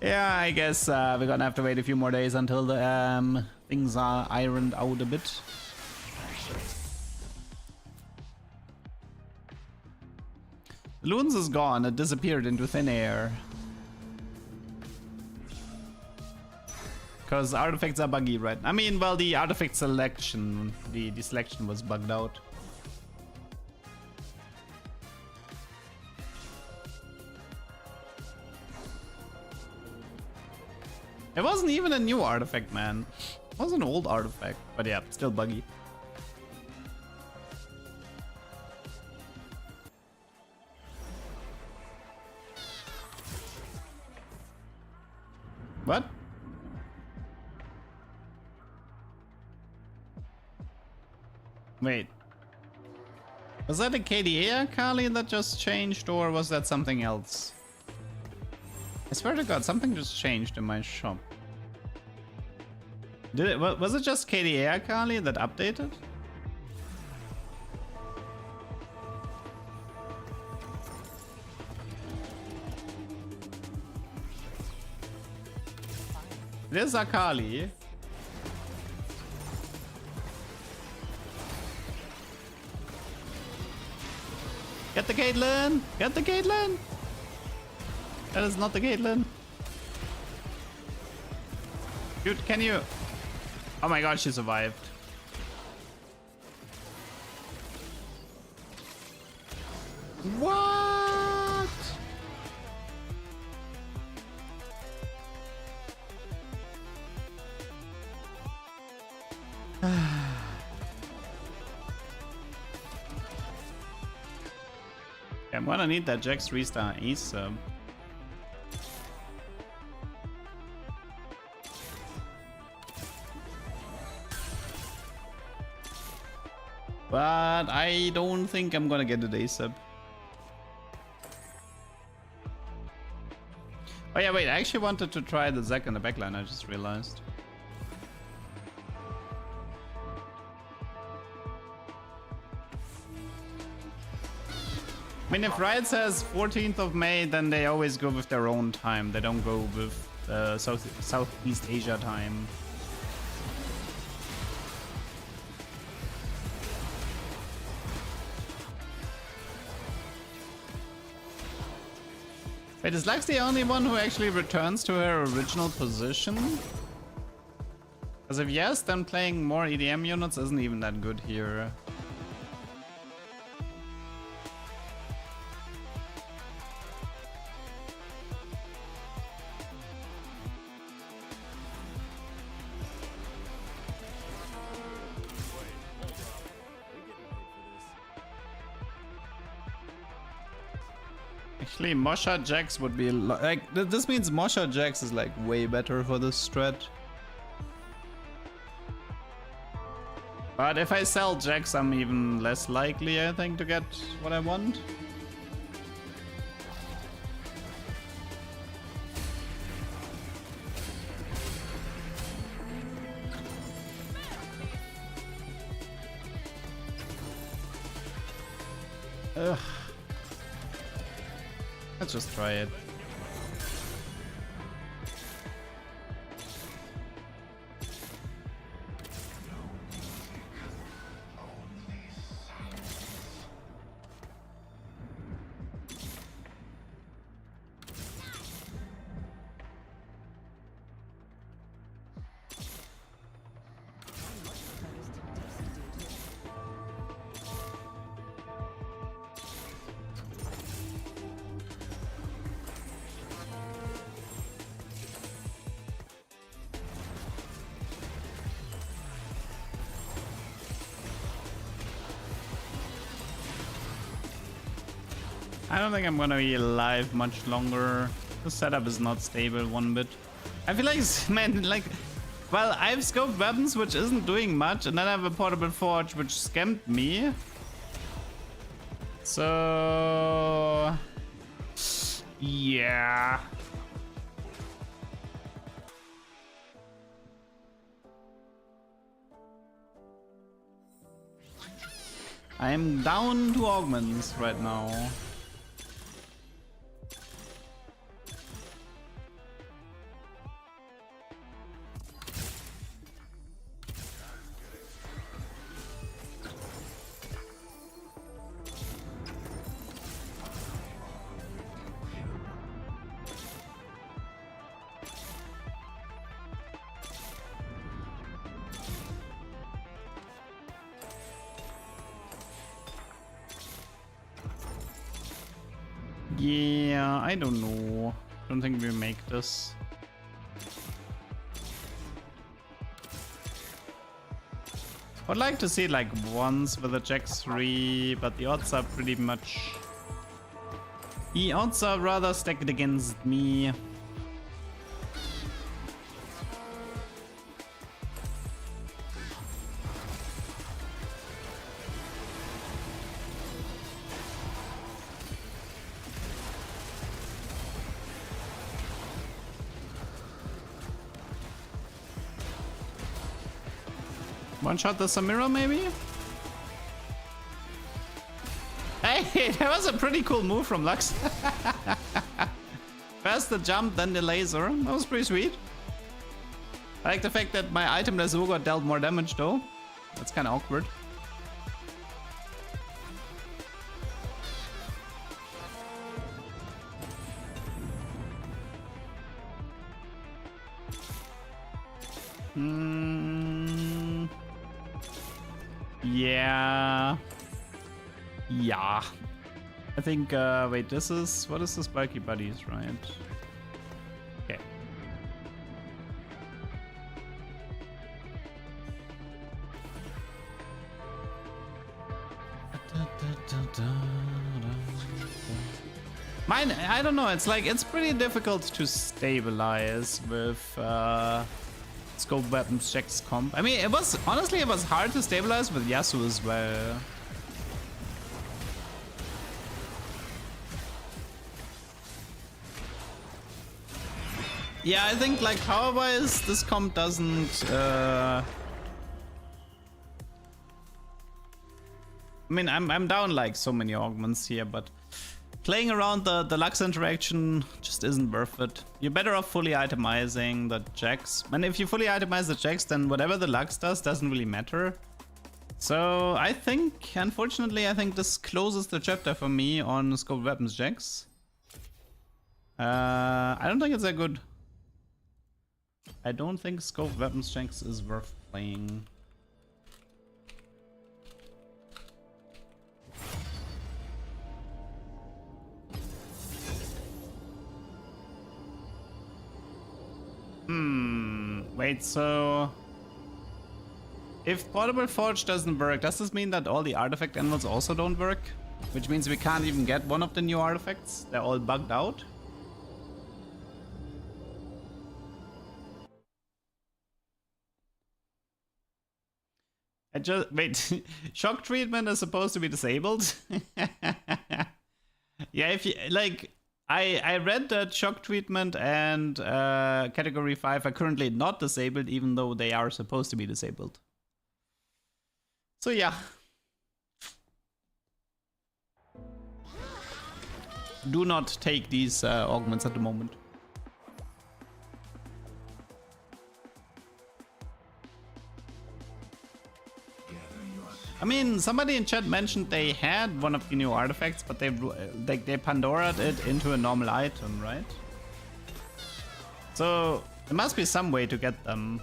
Yeah, I guess we're gonna have to wait a few more days until the things are ironed out a bit. Loons is gone, it disappeared into thin air. Because artifacts are buggy, right? I mean, well, the artifact selection, the selection was bugged out. It wasn't even a new artifact, man. It was an old artifact, but yeah, still buggy. What? Wait. Was that a KDA Akali that just changed, or was that something else? I swear to God, something just changed in my shop. Did it? Was it just KDA Akali that updated? It is Akali. Get the Caitlyn! Get the Caitlyn! That is not the Caitlyn. Dude, can you... Oh my god, she survived. What? I'm gonna need that Jax 3-star ace sub. But I don't think I'm gonna get it ASAP. Oh yeah, wait, I actually wanted to try the Zac in the backline, I just realized. I mean, if Riot says 14th of May, then they always go with their own time. They don't go with Southeast Asia time. Wait, is Lux the only one who actually returns to her original position? Because if yes, then playing more EDM units isn't even that good here. Actually, Mosha Jax would be like this means Mosha Jax is like way better for this strat. But if I sell Jax, I'm even less likely, I think, to get what I want. Ugh. Let's just try it. I don't think I'm gonna be alive much longer. The setup is not stable one bit. I feel like, man, like, well, I have scoped weapons which isn't doing much, and then I have a portable forge which scammed me. So, yeah. I'm down to augments right now. Yeah, I don't know. Don't think we make this. I'd like to see it like once with a Jack 3, but the odds are pretty much... The odds are rather stacked against me. One shot the Samira, maybe? Hey, that was a pretty cool move from Lux. First the jump, then the laser. That was pretty sweet. I like the fact that my itemless Ogre dealt more damage though. That's kind of awkward. Yeah. Yeah. I think, wait, this is, what is this? Bulky Buddies, right? Okay. Mine, I don't know, it's like, it's pretty difficult to stabilize with, scope weapons checks comp. I mean, it was, honestly, it was hard to stabilize with Yasuo as well. Yeah, I think like power-wise, this comp doesn't. I mean, I'm down like so many augments here, but playing around the Lux interaction just isn't worth it. You're better off fully itemizing the Jax. And if you fully itemize the Jax, then whatever the Lux does doesn't really matter. So I think, unfortunately, I think this closes the chapter for me on scope weapons Jax. I don't think it's that good. I don't think scope weapons Jax is worth playing. Wait, so if Portable Forge doesn't work, does this mean that all the artifact anvils also don't work? Which means we can't even get one of the new artifacts? They're all bugged out? I just, wait, shock treatment is supposed to be disabled? Yeah, if you, like, I read that shock treatment and category 5 are currently not disabled, even though they are supposed to be disabled. So yeah. Do not take these augments at the moment. I mean, somebody in chat mentioned they had one of the new artifacts, but they Pandoraed it into a normal item, right? So there must be some way to get them.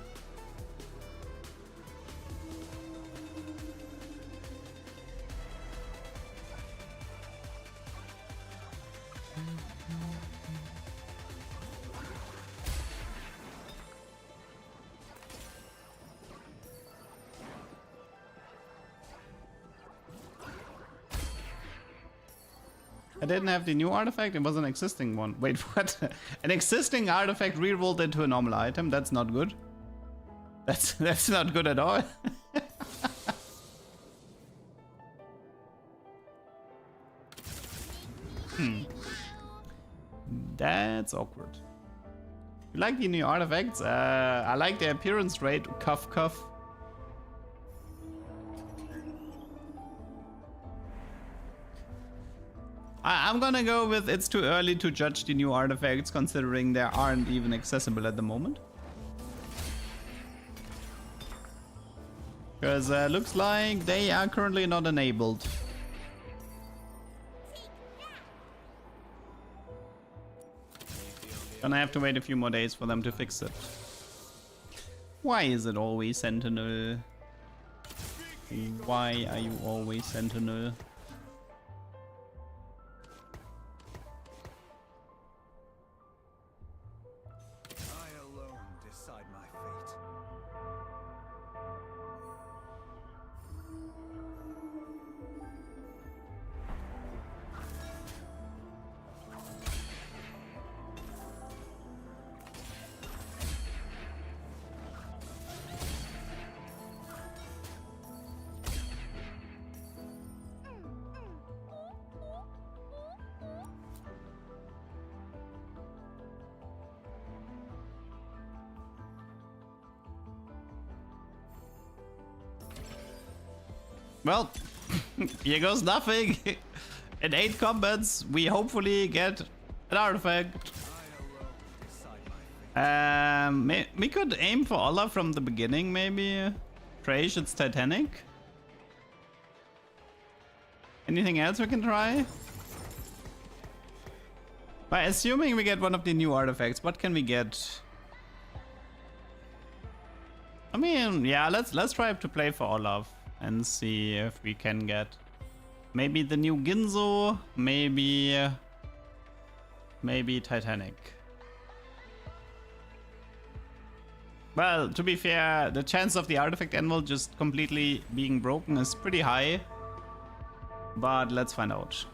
I didn't have the new artifact, it was an existing one. Wait, what? An existing artifact re-rolled into a normal item? That's not good. That's not good at all. That's awkward. You like the new artifacts? I like the appearance rate. Cuff cuff. I'm gonna go with it's too early to judge the new artifacts, considering they aren't even accessible at the moment. Because looks like they are currently not enabled. Gonna have to wait a few more days for them to fix it. Why is it always Sentinel? Why are you always Sentinel? Well, here goes nothing. In 8 combats, we hopefully get an artifact. We could aim for Olaf from the beginning, maybe. Trash, it's Titanic. Anything else we can try? By assuming we get one of the new artifacts, what can we get? I mean, yeah, let's try to play for Olaf and see if we can get maybe the new Ginzo, maybe Titanic. Well, to be fair, the chance of the artifact anvil just completely being broken is pretty high. But let's find out.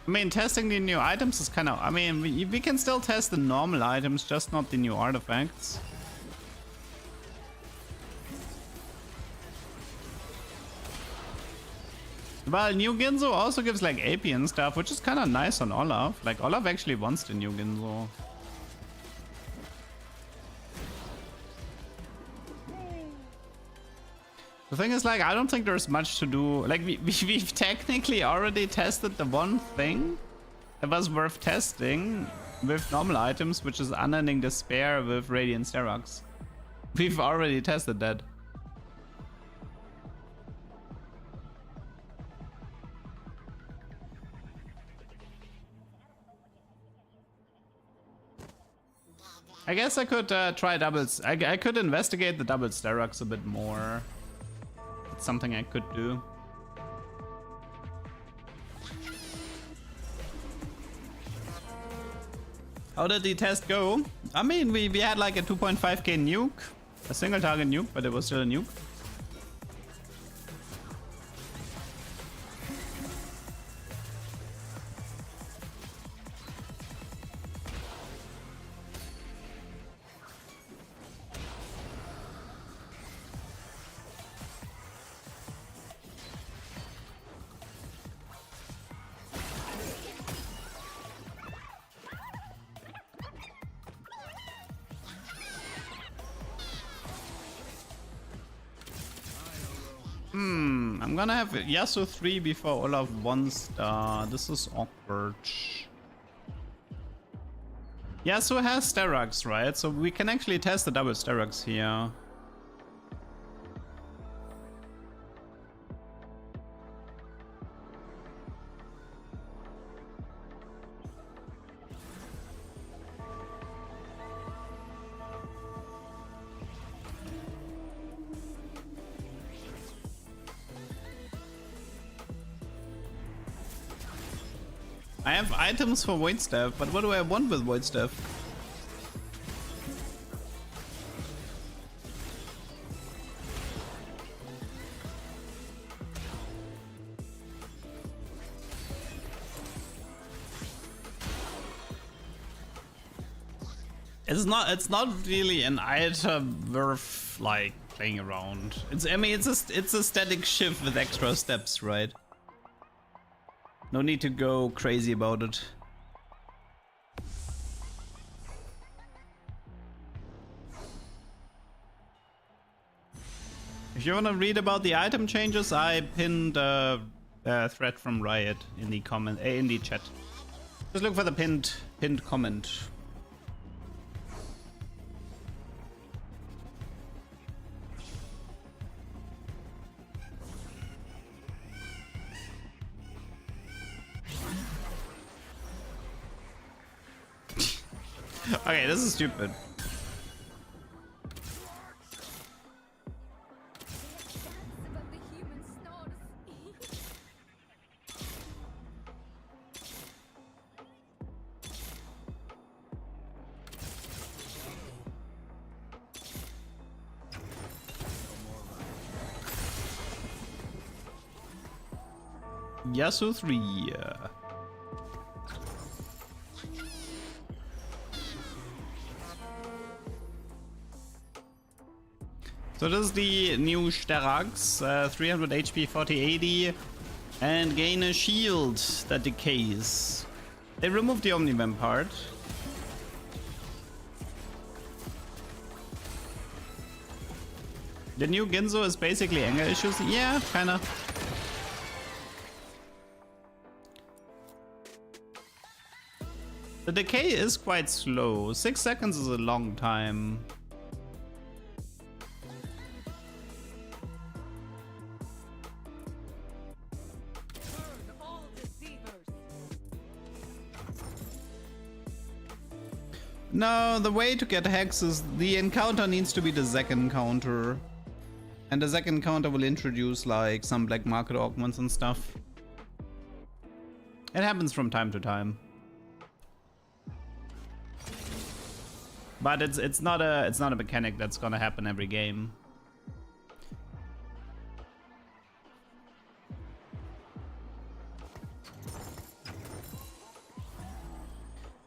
I mean, testing the new items is kind of... I mean, we can still test the normal items, just not the new artifacts. Well, new Ginzo also gives like AP and stuff, which is kind of nice on Olaf. Like, Olaf actually wants the new Ginzo. The thing is, like, I don't think there's much to do. Like, we've technically already tested the one thing that was worth testing with normal items, which is Unending Despair with Radiant Sterox. We've already tested that. I guess I could try doubles. I could investigate the double Sterox a bit more. It's something I could do. How did the test go? I mean, we had like a 2.5k nuke, a single target nuke, but it was still a nuke. I'm gonna have Yasuo 3 before Olaf 1 star. This is awkward. Yasuo has Sterox, right? So we can actually test the double Sterox here. I have items for Void Staff, but what do I want with Void Staff? It's not really an item worth like playing around. I mean it's a static shift with extra steps, right? No need to go crazy about it. If you want to read about the item changes, I pinned a thread from Riot in the comment, in the chat. Just look for the pinned comment. Okay, this is stupid. Yasuo 3. So this is the new Sterox, 300 HP, 40-80, and gain a shield that decays. They removed the Omnivamp part. The new Ginzo is basically anger issues. Yeah, kinda. The decay is quite slow. 6 seconds is a long time. No, the way to get Hex is the encounter needs to be the Zek encounter. And the Zek encounter will introduce like some black market augments and stuff. It happens from time to time. But it's not a mechanic that's gonna happen every game.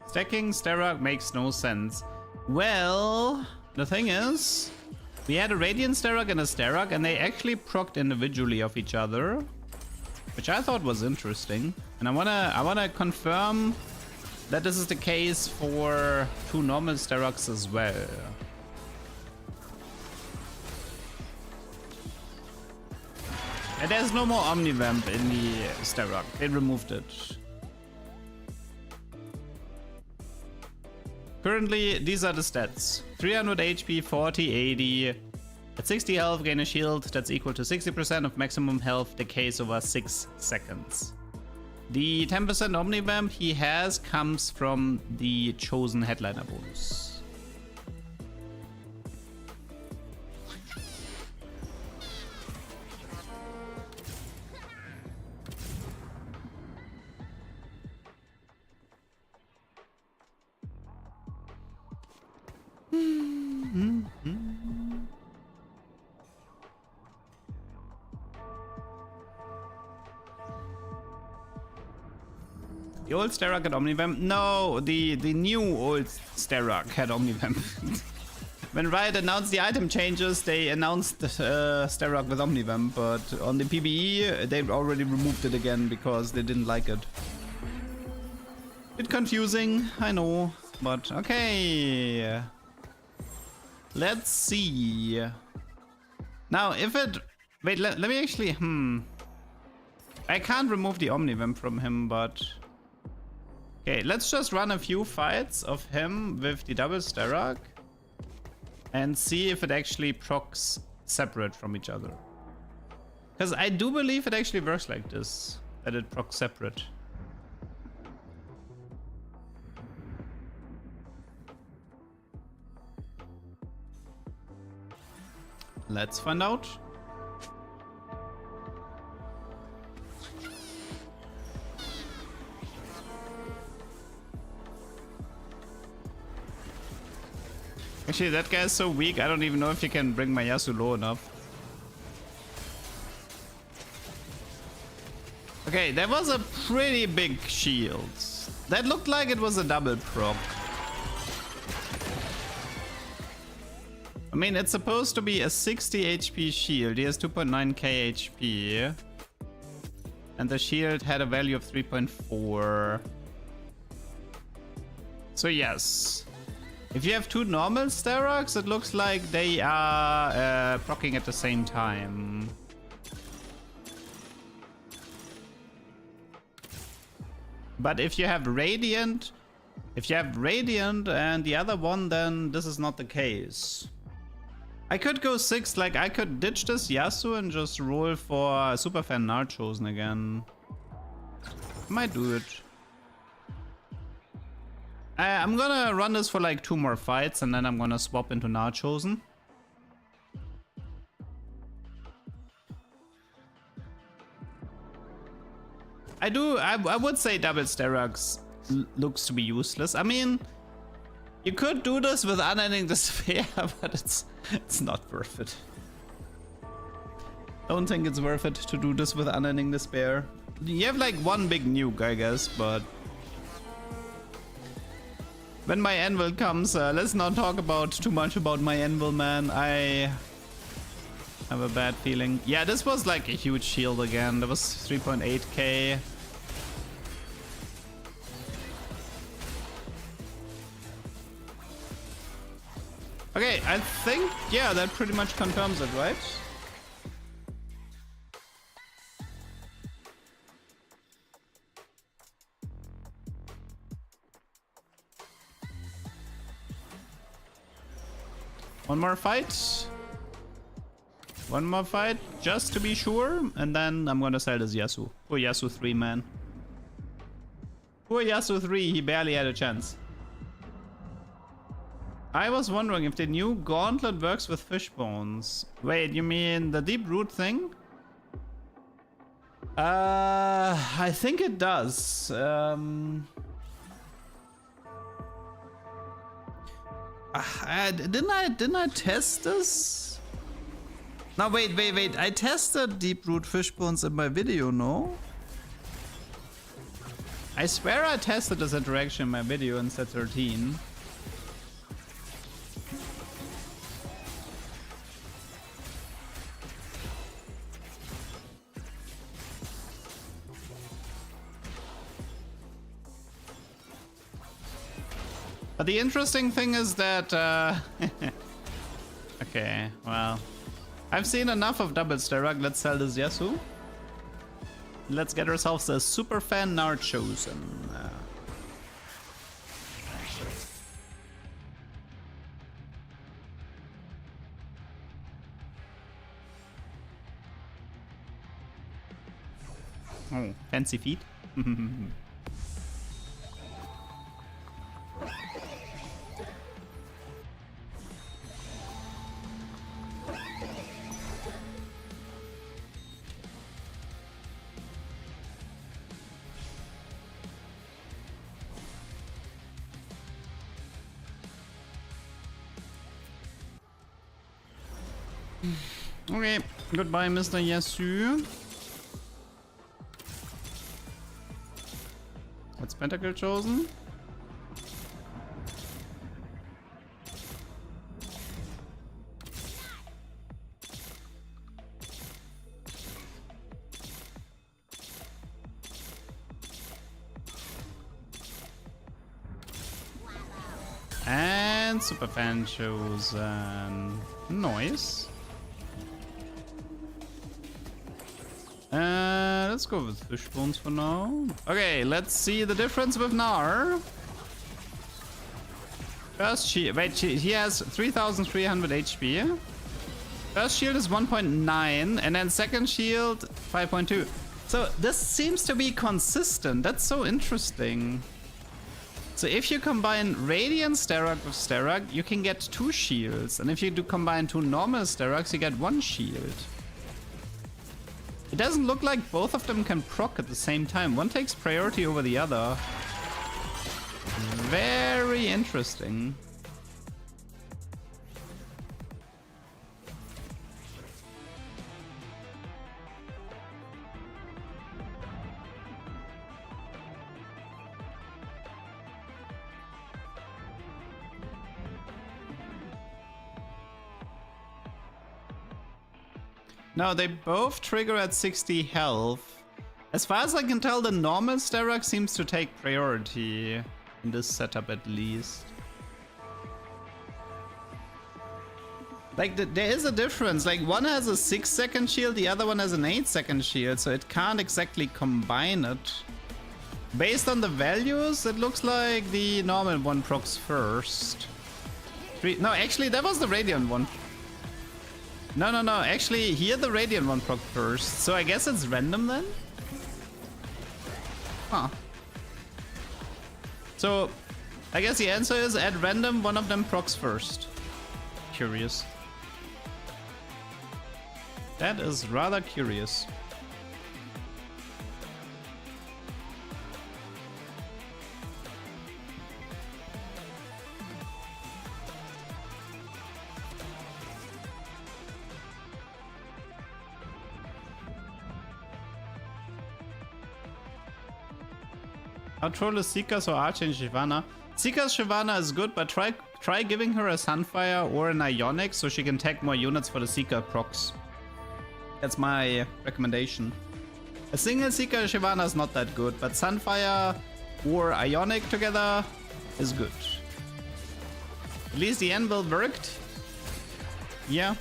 Stacking Sterak makes no sense. Well, the thing is, we had a Radiant Sterak and a Sterak, and they actually procced individually of each other, which I thought was interesting. And I wanna confirm that this is the case for 2 normal Steraks as well. And there's no more Omnivamp in the Sterak. They removed it. Currently, these are the stats. 300 HP, 40, 80. At 60 health, gain a shield that's equal to 60% of maximum health decays over 6 seconds. The 10% Omnivamp he has comes from the chosen headliner bonus. The old Sterak had Omnivamp? No, the new old Sterak had Omnivamp. When Riot announced the item changes, they announced Sterak with Omnivamp, but on the PBE, they already removed it again because they didn't like it. Bit confusing, I know, but okay. Let's see. Now, if it... Wait, let me actually... I can't remove the Omnivamp from him, but... Okay, let's just run a few fights of him with the double Sterak and see if it actually procs separate from each other. Because I do believe it actually works like this, that it procs separate. Let's find out. Actually, that guy is so weak, I don't even know if he can bring my Yasuo low enough. Okay, that was a pretty big shield. That looked like it was a double proc. I mean, it's supposed to be a 60 HP shield. He has 2.9k HP. And the shield had a value of 3.4. So yes. If you have 2 normal Steraks, it looks like they are proccing at the same time. But if you have Radiant and the other one, then this is not the case. I could go 6, like I could ditch this Yasuo and just roll for Superfan Nar Chosen again. Might do it. I'm gonna run this for like 2 more fights and then I'm gonna swap into Nar Chosen. I would say double Steraks looks to be useless. I mean, you could do this with Unending Despair, but it's not worth it. Don't think it's worth it to do this with Unending Despair. You have like 1 big nuke, I guess, but when my anvil comes, let's not talk too much about my anvil, man. I have a bad feeling. Yeah, this was like a huge shield again. That was 3.8k. Okay, Okay, I think, yeah, that pretty much confirms it, right? One more fight. One more fight, just to be sure. And then I'm gonna sell this Yasuo. Poor Yasuo 3, man. Poor Yasuo 3, he barely had a chance. I was wondering if the new gauntlet works with fish bones. Wait, you mean the deep root thing? I think it does. Didn't I test this? No, wait. I tested deep root fish bones in my video, no? I swear I tested this interaction in my video in set 13. But the interesting thing is that, okay, well, I've seen enough of double Sterag. Let's sell this Yasuo. Let's get ourselves a super fan Nard chosen. Oh, fancy feet. Okay, goodbye, Mr. Yasuo. What's Pentacle chosen? And Superfan chosen. Nice. Let's go with fish bones for now. Okay, let's see the difference with Gnar. First shield, wait, he has 3,300 HP. First shield is 1.9, and then second shield 5.2. So this seems to be consistent. That's so interesting. So if you combine Radiant Sterag with Sterag, you can get 2 shields, and if you do combine 2 normal Sterags, you get 1 shield. It doesn't look like both of them can proc at the same time. One takes priority over the other. Very interesting. No, they both trigger at 60 health. As far as I can tell, the normal Sterag seems to take priority in this setup at least. Like, there is a difference. Like, one has a 6-second shield, the other one has an 8-second shield, so it can't exactly combine it. Based on the values, it looks like the normal one procs first. No, actually, that was the Radiant one. No. Actually, here the Radiant one proc first. So I guess it's random then? Huh. So, I guess the answer is at random, one of them procs first. Curious. That is rather curious. How troll is Seeker's or Archangel Shyvana? Seeker's Shyvana is good, but try giving her a Sunfire or an Ionic so she can tag more units for the Seeker procs. That's my recommendation. A single Seeker Shyvana is not that good, but Sunfire or Ionic together is good. At least the Anvil worked. Yeah.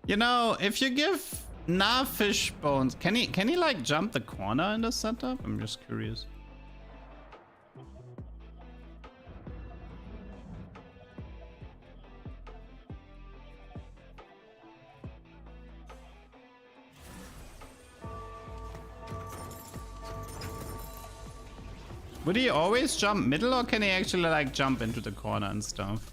You know, if you give fish bones, can he like jump the corner in the setup? I'm just curious. Would he always jump middle, or can he actually like jump into the corner and stuff?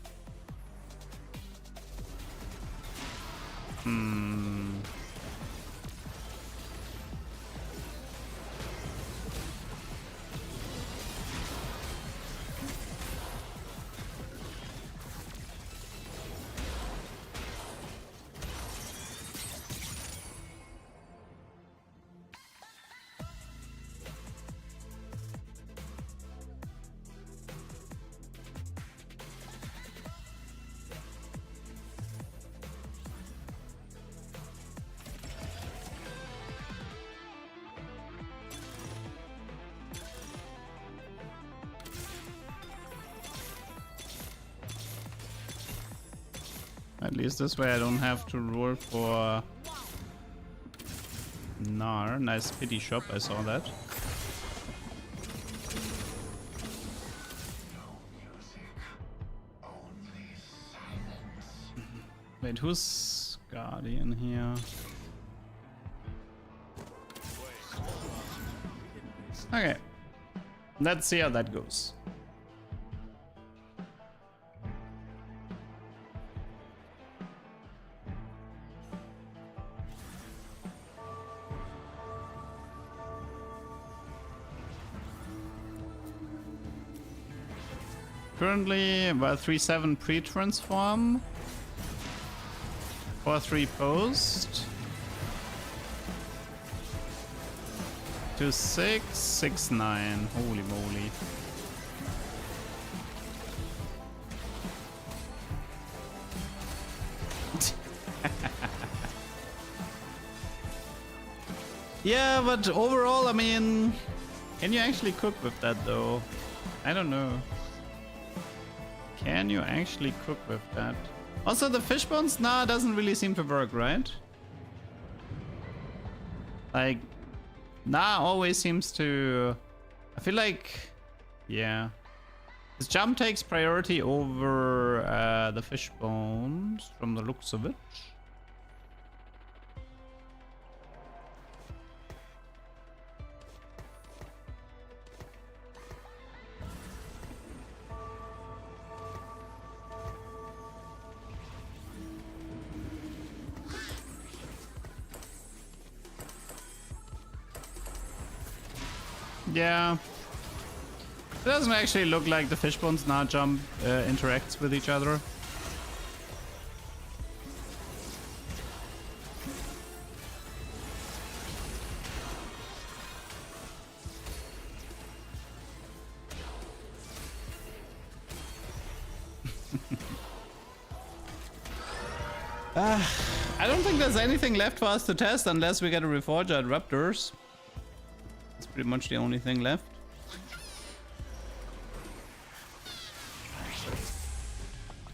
At least this way I don't have to roll for Nar. Nice pity shop, I saw that. Wait, who's Guardian here? Okay. Let's see how that goes. Currently about 3-7 pre-transform. 4-3 post. 2-6, 6-9. Holy moly. Yeah, but overall, I mean, can you actually cook with that though? I don't know. Can you actually cook with that? Also, the fish bones, nah, doesn't really seem to work, right? Like, nah, always seems to... I feel like, yeah. His jump takes priority over the fish bones, from the looks of it. Yeah. It doesn't actually look like the fish bones now jump interacts with each other. I don't think there's anything left for us to test unless we get a Reforger at Raptors. That's pretty much the only thing left.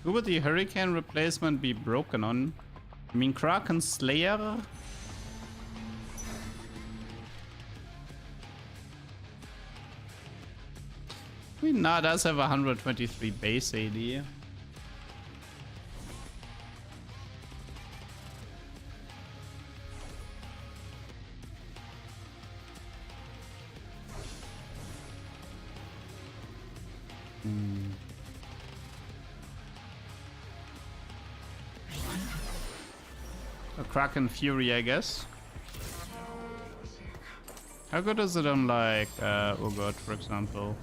Who would the Hurricane replacement be broken on? I mean, Kraken Slayer? I mean, nah, does have 123 base AD. A Kraken Fury, I guess. How good is it on like Urgot, for example?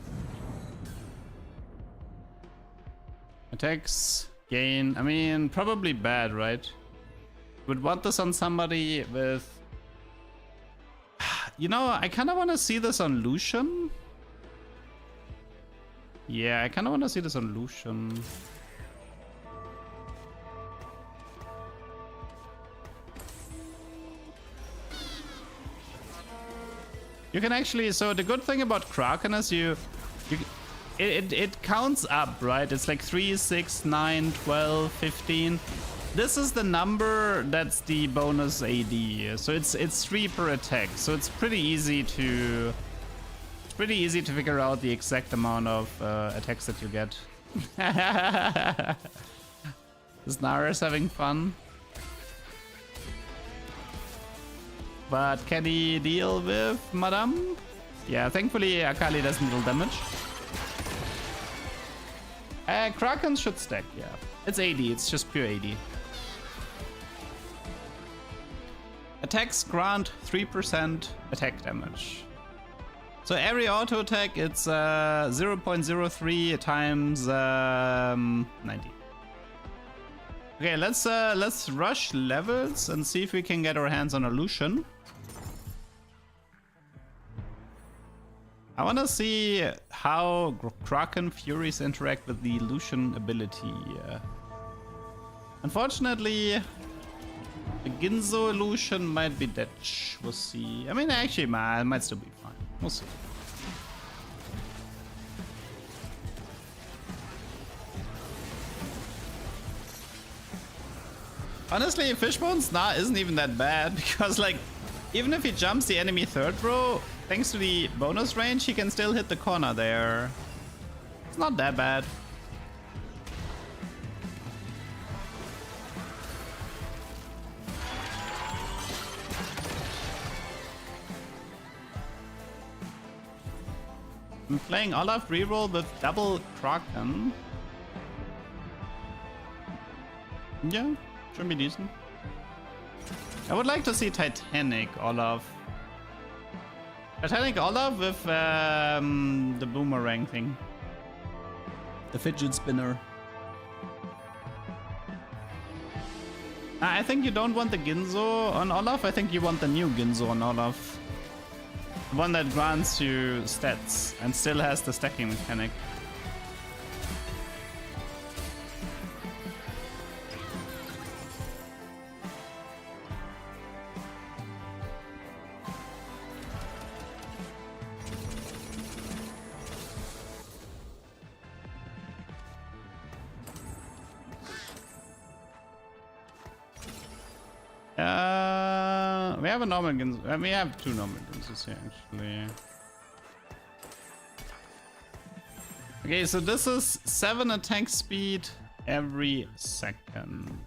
Attacks, gain. I mean, probably bad, right? Would want this on somebody with... You know, I kind of want to see this on Lucian. Yeah, I kind of want to see this on Lucian. You can actually, so the good thing about Kraken is it counts up, right? It's like 3, 6, 9, 12, 15. This is the number that's the bonus AD. So it's 3 per attack. So it's pretty easy to figure out the exact amount of attacks that you get. This Nara is having fun. But can he deal with Madame? Yeah, thankfully Akali doesn't deal damage. Kraken should stack, yeah. It's AD, it's just pure AD. Attacks grant 3% attack damage. So every auto attack, it's 0.03 times 90. Okay, let's rush levels and see if we can get our hands on a Lucian. I want to see how Kraken Furies interact with the Lucian ability. Unfortunately, the Ginzo Lucian might be dead. We'll see. I mean, actually, it might still be fine. We'll see. Honestly, Fishbone's isn't even that bad because, like, even if he jumps the enemy third row, thanks to the bonus range, he can still hit the corner there. It's not that bad. I'm playing Olaf reroll with double Kraken. Yeah, should be decent. I would like to see Titanic Olaf. Titanic Olaf with the boomerang thing. The fidget spinner. I think you don't want the Ginzo on Olaf. I think you want the new Ginzo on Olaf. The one that grants you stats and still has the stacking mechanic. We have a normal Ginzo. We have 2 normal Ginzos here, actually. Okay, so this is 7 attack speed every second.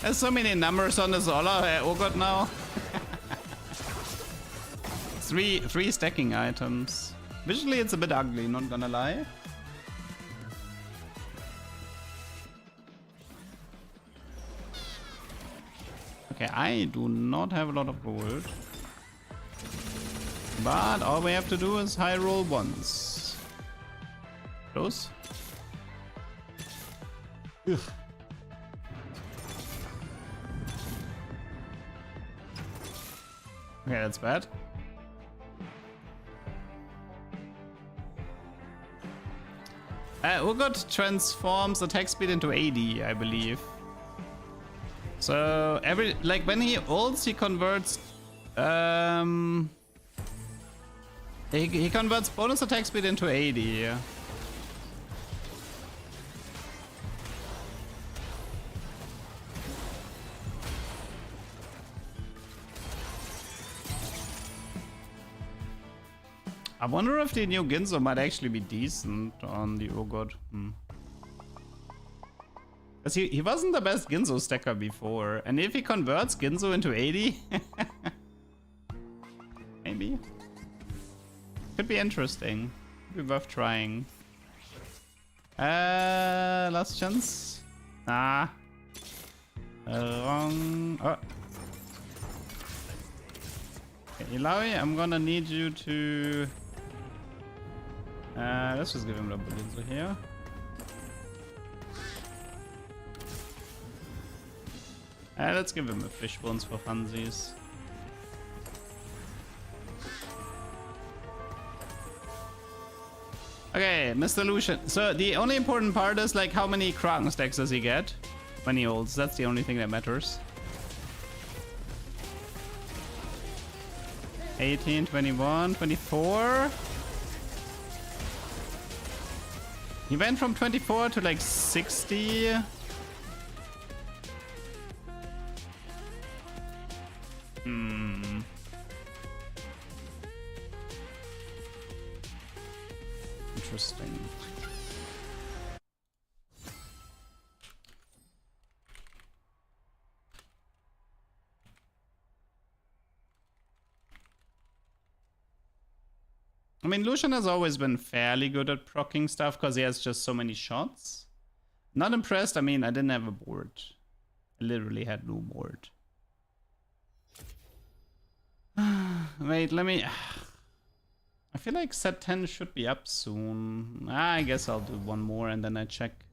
There's so many numbers on this Olaf. Oh god, now. three stacking items. Visually, it's a bit ugly, not gonna lie. Okay, I do not have a lot of gold. But all we have to do is high roll once. Close. Ugh. Okay, that's bad. Urgot transforms attack speed into 80, I believe. So when he ults, he converts he converts bonus attack speed into 80. I wonder if the new Ginzo might actually be decent on the Urgot. Because he wasn't the best Ginzo stacker before. And if he converts Ginzo into 80... maybe? Could be interesting. Could be worth trying. Last chance? Nah. Wrong. Oh. Okay, Ilaoi, I'm gonna need you to... let's just give him the Bulinzo here. Let's give him a fish bones for funsies. Okay, Mr. Lucian. So the only important part is like how many Kraken stacks does he get when he holds. That's the only thing that matters. 18, 21, 24. He went from 24 to like 60. Interesting. I mean, Lucian has always been fairly good at proccing stuff because he has just so many shots. Not impressed. I mean, I didn't have a board. I literally had no board. Wait, let me... I feel like set 10 should be up soon. I guess I'll do one more and then I check.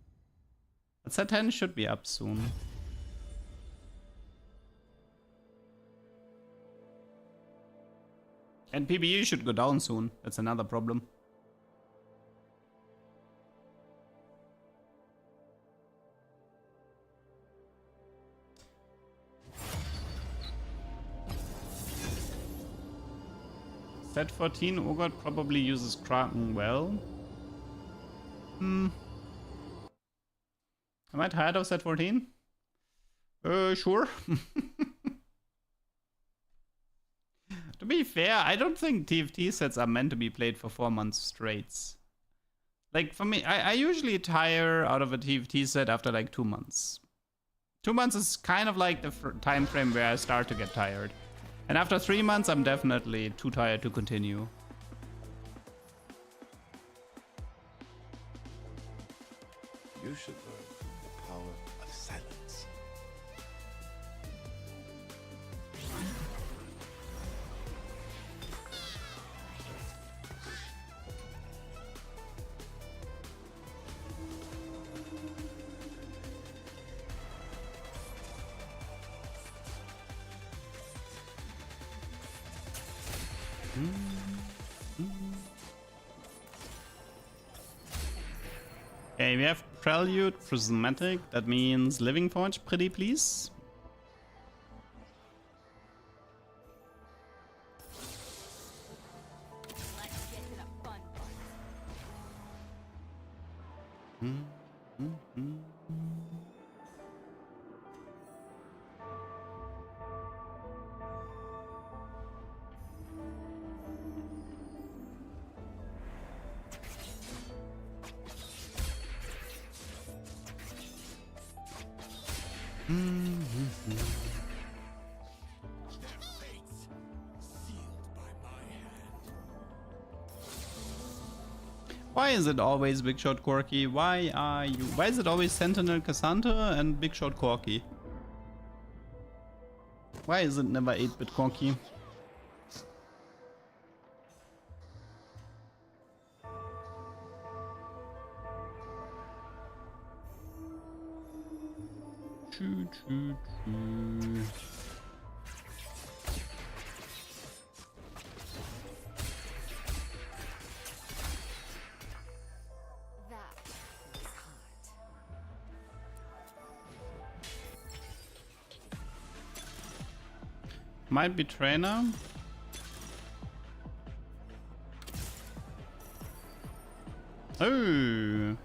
But set 10 should be up soon. And PBE should go down soon. That's another problem. Set 14, Ogre probably uses Kraken well. I might hide of set 14. Sure. To be fair, I don't think TFT sets are meant to be played for 4 months straight. Like for me, I usually tire out of a TFT set after like 2 months. 2 months is kind of like the time frame where I start to get tired. And after 3 months, I'm definitely too tired to continue. You should learn the power of silence. Okay, we have Prelude, Prismatic. That means Living Forge, pretty please. Let's get to the fun part. Why is it always Big Shot Corky? Why is it always Sentinel Cassandra and Big Shot Corky? Why is it never 8-bit Corky? Choo choo choo. That was hot. Might be trainer. Oh.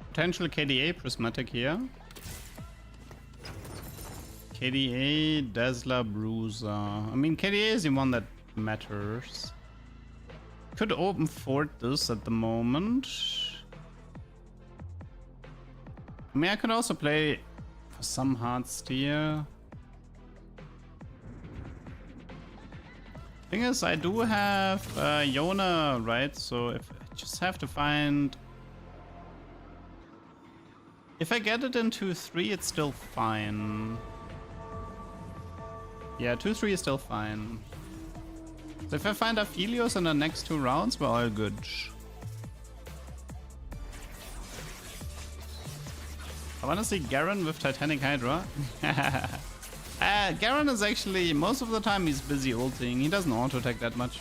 Potential KDA Prismatic here. KDA, Dazzler, Bruiser. I mean, KDA is the one that matters. Could open fort this at the moment. I mean, I could also play for some hard steer. Thing is, I do have Yona, right? So if I just have to find... If I get it in 2-3, it's still fine. Yeah, 2-3 is still fine. So if I find Aphelios in the next 2 rounds, we're all good. I wanna see Garen with Titanic Hydra. Garen is actually, most of the time he's busy ulting. He doesn't auto-attack that much.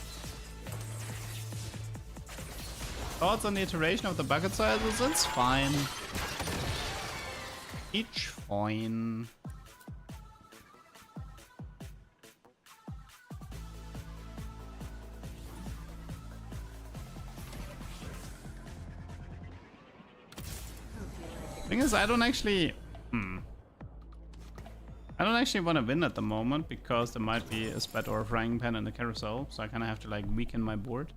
Thoughts on the iteration of the bucket sizes? It's fine. Each fine. Thing is, I don't actually want to win at the moment because there might be a spat or a frying pan in the carousel, so I kind of have to like weaken my board.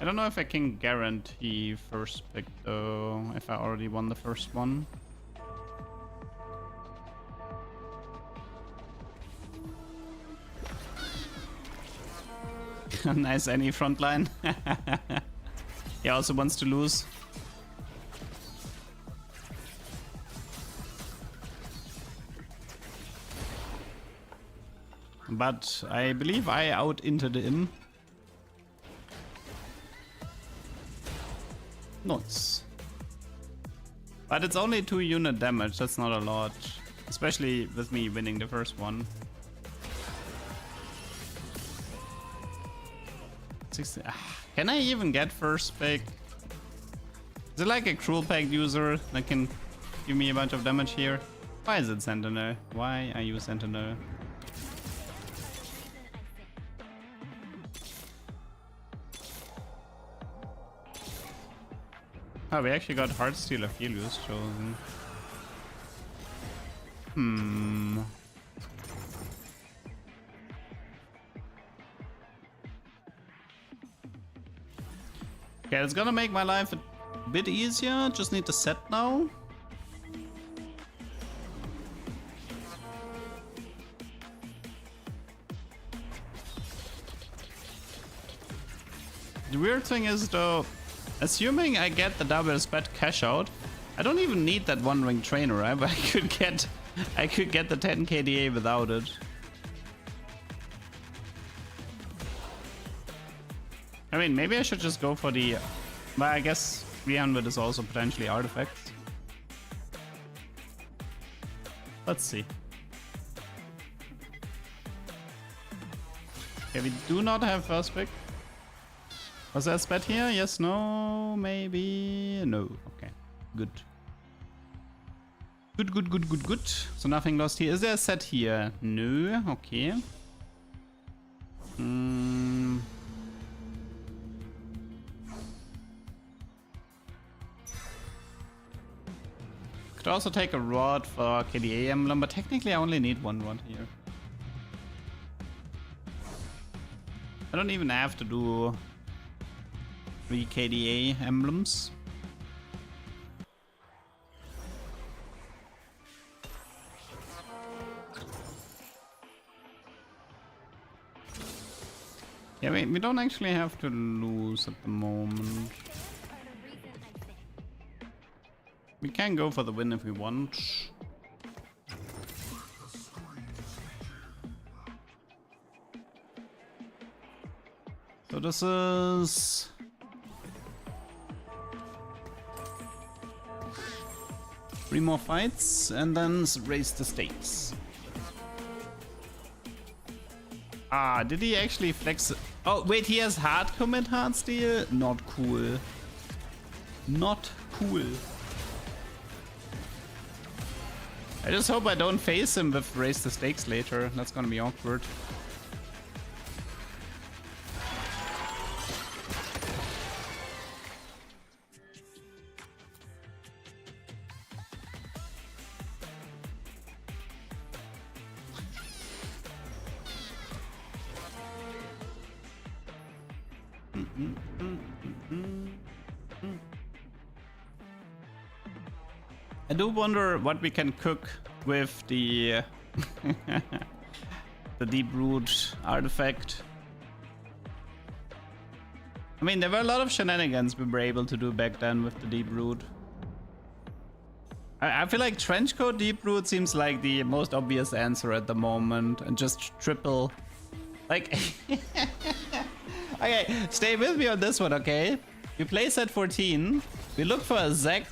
I don't know if I can guarantee first pick though, if I already won the first one. Nice, any frontline. He also wants to lose. But I believe I out-inted him. Nice. But it's only 2 unit damage, that's not a lot. Especially with me winning the first one. 60. Can I even get first pick? Is it like a cruel pact user that can give me a bunch of damage here? Why is it Sentinel? Why are you Sentinel? Oh, we actually got Heartsteel Aphelios chosen. Okay, it's gonna make my life a bit easier. Just need to set now. The weird thing is though, assuming I get the double spat cash out, I don't even need that one ring trainer, right? But I could get the 10 KDA without it. I mean, maybe I should just go for the... But I guess 300 is also potentially artifacts. Let's see. Okay, we do not have first pick. Was there a spat here? Yes, no, maybe... No. Okay, good. Good. So nothing lost here. Is there a set here? No, okay. Could also take a rod for KDA emblem, but technically I only need 1 rod here. I don't even have to do 3 KDA emblems. Yeah, we don't actually have to lose at the moment. We can go for the win if we want. So this is... three more fights and then raise the stakes. Ah, did he actually flex? Oh, wait, he has hard commit hard steal? Not cool. Not cool. I just hope I don't face him with raise the stakes later. That's gonna be awkward. I do wonder what we can cook with the the deep root artifact. I mean, there were a lot of shenanigans we were able to do back then with the deep root. I feel like trenchcoat deep root seems like the most obvious answer at the moment, and just triple. Like, okay, stay with me on this one, okay? We play set 14, we look for a Zek,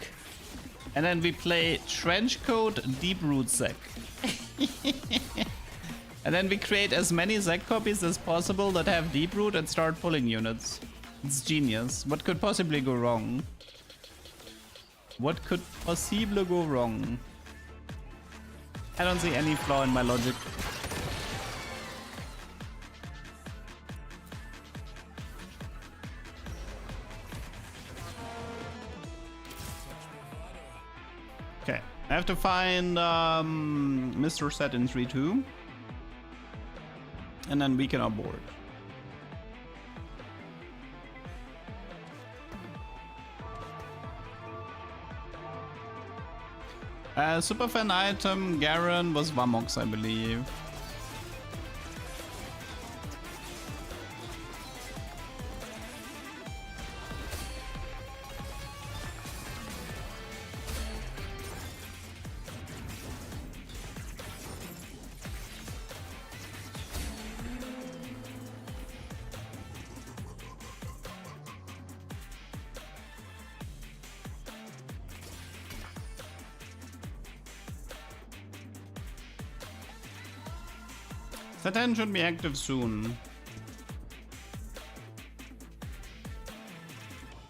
and then we play trenchcoat deep root Zek. And then we create as many Zek copies as possible that have deep root and start pulling units. It's genius. What could possibly go wrong? What could possibly go wrong? I don't see any flaw in my logic. Okay, I have to find Mr. Set in 3-2. And then weaken our board. Superfan item, Garen was Vamox, I believe. Satan should be active soon.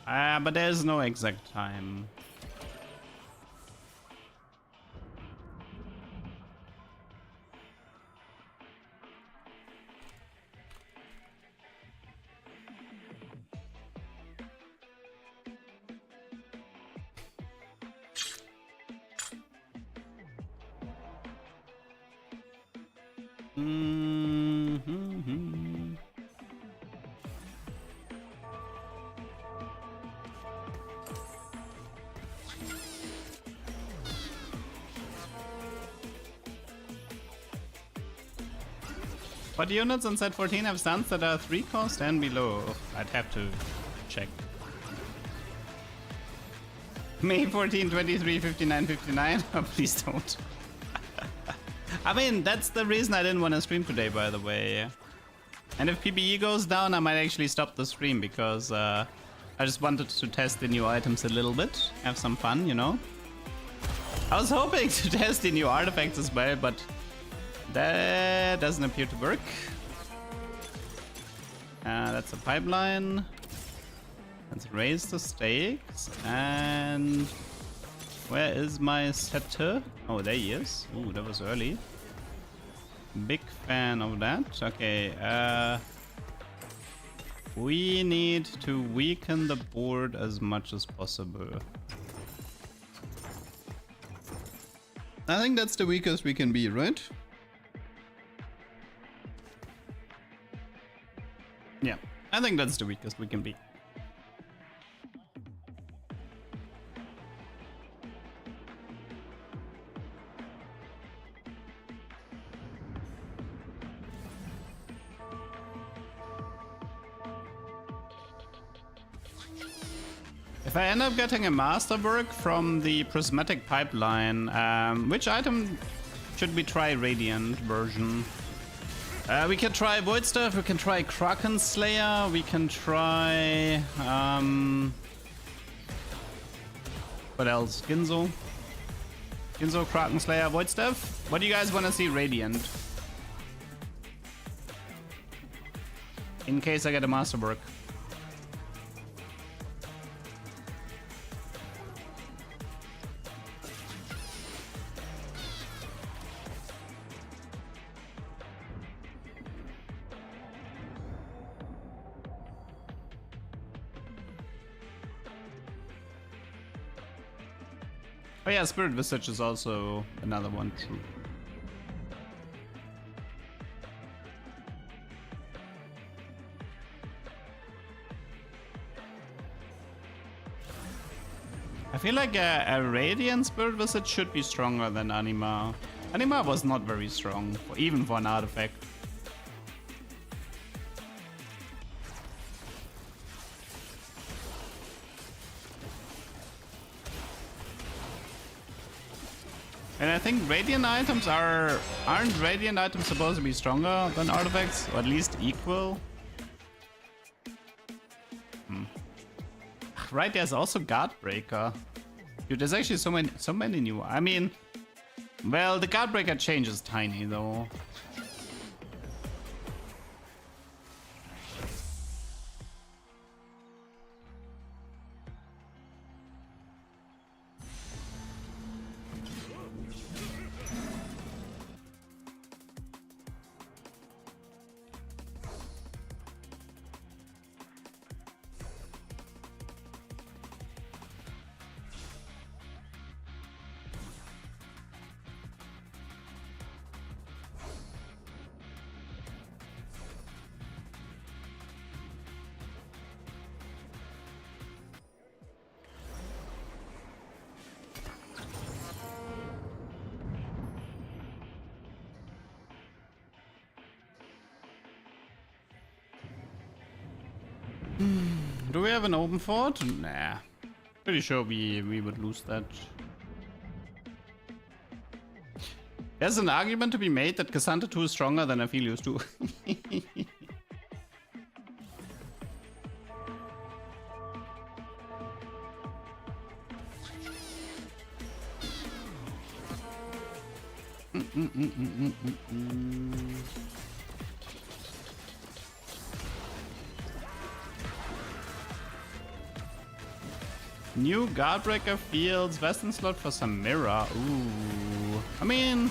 But there's no exact time. What units on set 14 have stunts that are 3 cost and below? I'd have to check. May 14, 23, 59, 59? Oh, please don't. I mean, that's the reason I didn't want to stream today, by the way. And if PBE goes down, I might actually stop the stream because I just wanted to test the new items a little bit, have some fun, you know. I was hoping to test the new artifacts as well, but that doesn't appear to work. That's a pipeline. Let's raise the stakes. And where is my setter? Oh, there he is. Ooh, that was early. Big fan of that. Okay, we need to weaken the board as much as possible. I think that's the weakest we can be, right? Yeah, I think that's the weakest we can be. If I end up getting a masterwork from the prismatic pipeline, which item should we try? Radiant version. We can try Void Stuff, we can try Kraken Slayer, we can try... what else? Ginzo? Ginzo, Kraken Slayer, Void Stuff? What do you guys want to see? Radiant. In case I get a masterwork. Oh yeah, Spirit Visage is also another one, true. I feel like a Radiant Spirit Visage should be stronger than Anima. Anima was not very strong, even for an artifact. And I think radiant items aren't radiant items supposed to be stronger than artifacts, or at least equal? Right, there's also guard breaker. Dude, there's actually so many new. I mean, well, the guard breaker change is tiny though. Do we have an open fort? Nah. Pretty sure we would lose that. There's an argument to be made that Cassandra 2 is stronger than Aphelios 2. New Guardbreaker fields, Western slot for Samira. Ooh. I mean,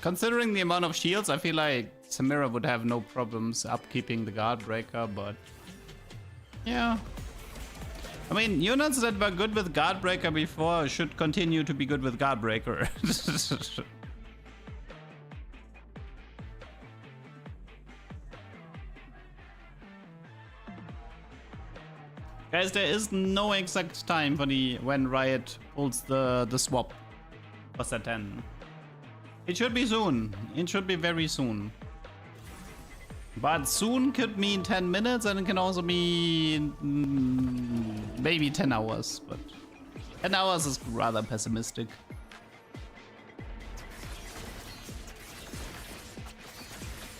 considering the amount of shields, I feel like Samira would have no problems upkeeping the Guardbreaker, but yeah. I mean, units that were good with Guardbreaker before should continue to be good with Guardbreaker. Guys, there is no exact time for when Riot pulls the swap for set 10. It should be soon. It should be very soon. But soon could mean 10 minutes, and it can also mean maybe 10 hours. But 10 hours is rather pessimistic.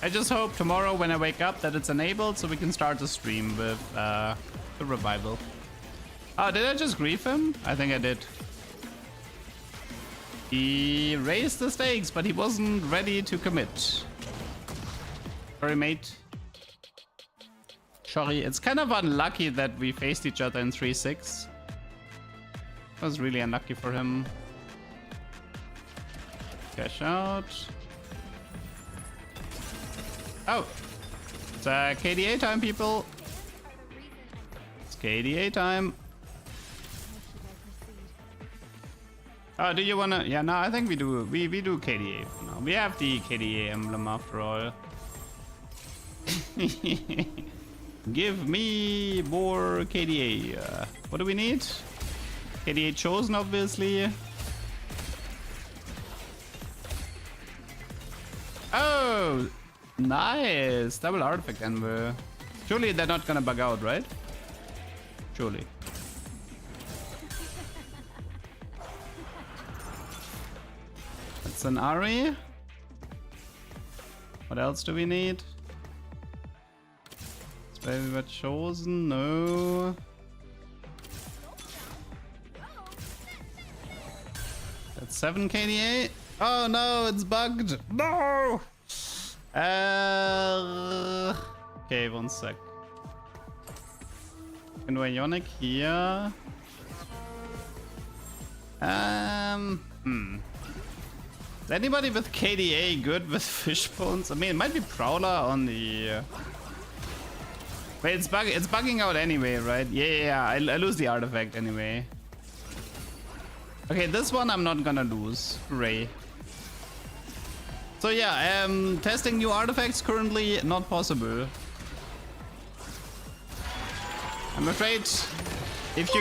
I just hope tomorrow when I wake up that it's enabled so we can start the stream with the revival. Oh, did I just grief him? I think I did. He raised the stakes, but he wasn't ready to commit. Sorry, mate. Sorry, it's kind of unlucky that we faced each other in 3-6. It was really unlucky for him. Cash out. Oh, it's KDA time, people. It's KDA time. Oh, do you wanna? Yeah, no, I think we do. We do KDA for now. We have the KDA emblem after all. Give me more KDA. What do we need? KDA chosen, obviously. Oh, nice. Double artifact envy. Surely they're not gonna bug out, right? Surely. That's an Ari. What else do we need? It's maybe what chosen? No. That's 7 KDA. Oh no, it's bugged. No. Okay, one sec. Can do Ionic here. Is anybody with KDA good with fish bones? I mean, it might be Prowler on the. Wait, it's bugging out anyway, right? Yeah, I lose the artifact anyway. Okay, this one I'm not gonna lose. Hooray. So yeah, testing new artifacts currently not possible. I'm afraid if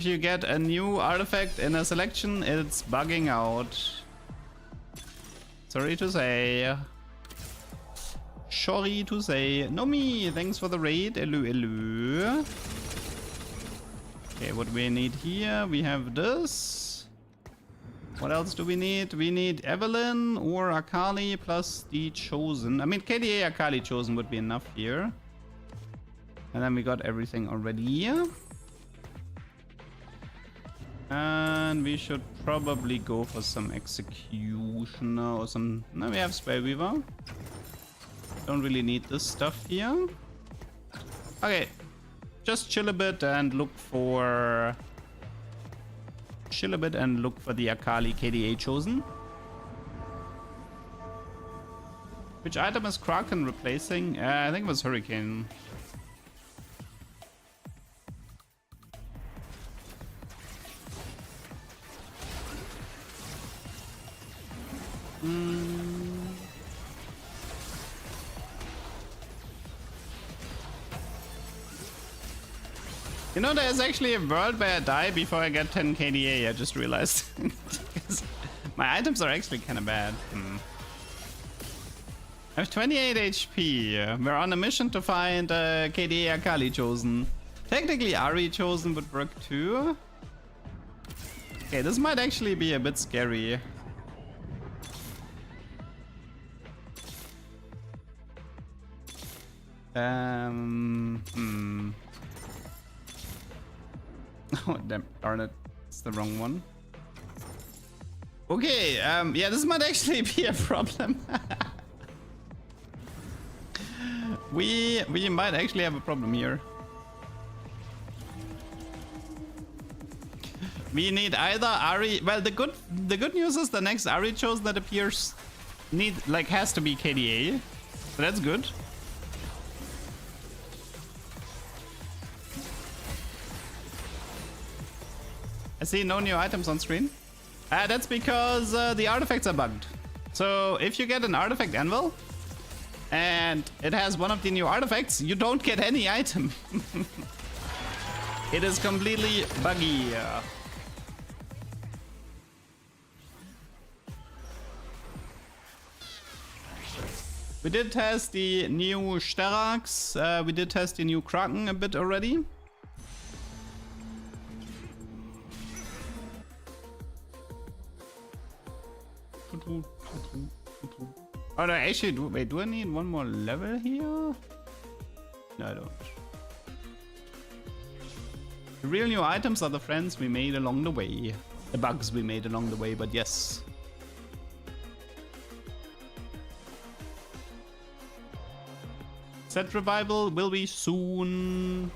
you get a new artifact in a selection, it's bugging out. Sorry to say. Sorry to say. Nomi, thanks for the raid. Hello, hello. Okay, what we need here? We have this. What else do we need? We need Evelyn or Akali plus the Chosen. I mean, KDA Akali Chosen would be enough here. And then we got everything already here. And we should probably go for some Executioner or some... No, we have Spellweaver. Don't really need this stuff here. Okay. Just chill a bit and look for... Chill a bit and look for the Akali KDA Chosen. Which item is Kraken replacing? I think it was Hurricane. You know, there's actually a world where I die before I get 10 KDA, I just realized. My items are actually kind of bad. I have 28 HP. We're on a mission to find KDA Akali Chosen. Technically Ari Chosen would work too. Okay, this might actually be a bit scary. Oh, darn it. It's the wrong one. Okay, yeah, this might actually be a problem. We might actually have a problem here. We need either Ari. Well, the good news is the next Ari Chosen that appears has to be KDA. So that's good. I see no new items on screen. That's because the artifacts are bugged. So if you get an artifact anvil and it has one of the new artifacts, you don't get any item. It is completely buggy. We did test the new Sterax. We did test the new Kraken a bit already. Oh no, actually, do I need one more level here? No, I don't. The real new items are the friends we made along the way. The bugs we made along the way, but yes. Set revival will be soon.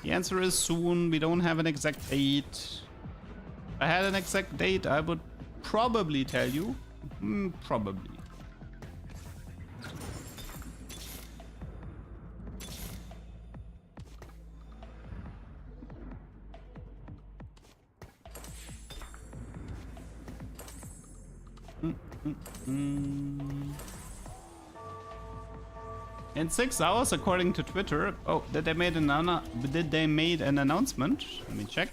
The answer is soon. We don't have an exact date. If I had an exact date, I would probably tell you. Probably. In 6 hours, according to Twitter. Oh, did they made an announcement? Let me check.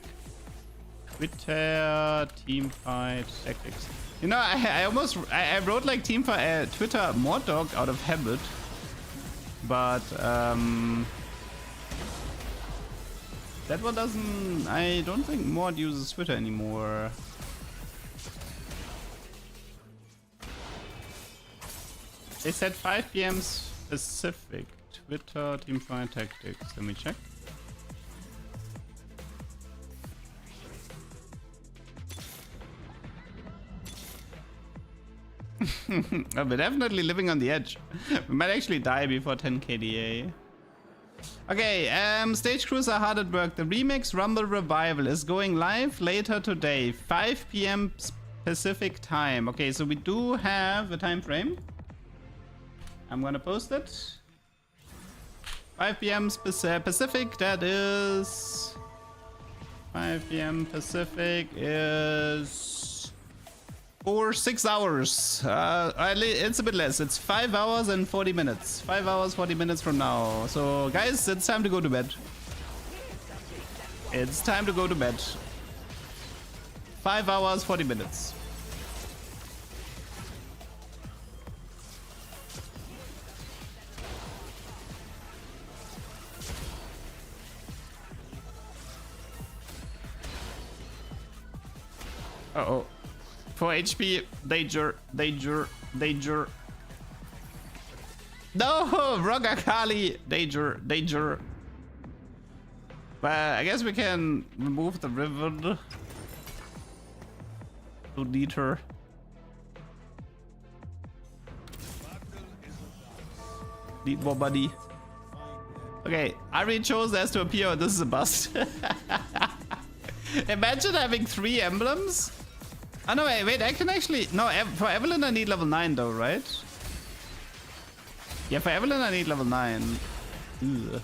Twitter teamfight tactics. You know, I wrote like teamfight Twitter Mordog out of habit, but that one doesn't. I don't think Mord uses Twitter anymore. They said 5 PM specific. Twitter teamfight tactics. Let me check. Oh, we're definitely living on the edge. We might actually die before 10 KDA. Okay, Stage Crews are hard at work. The Remix Rumble Revival is going live later today, 5 PM Pacific time. Okay, so we do have a time frame. I'm gonna post it. 5 PM Pacific, that is... 5 PM Pacific is... for 6 hours. It's a bit less. It's 5 hours and 40 minutes. 5 hours, 40 minutes from now. So, guys, it's time to go to bed. It's time to go to bed. 5 hours, 40 minutes. Uh-oh. 4 HP. Danger. Danger. Danger. No! Wrong Akali. Danger. Danger. But I guess we can remove the river. Don't need her. Need more money. Okay, Ari chose as to appear. This is a bust. Imagine having 3 emblems. Oh no, wait, I can actually... No, for Evelyn I need level 9 though, right? Yeah, for Evelyn I need level 9. Ugh.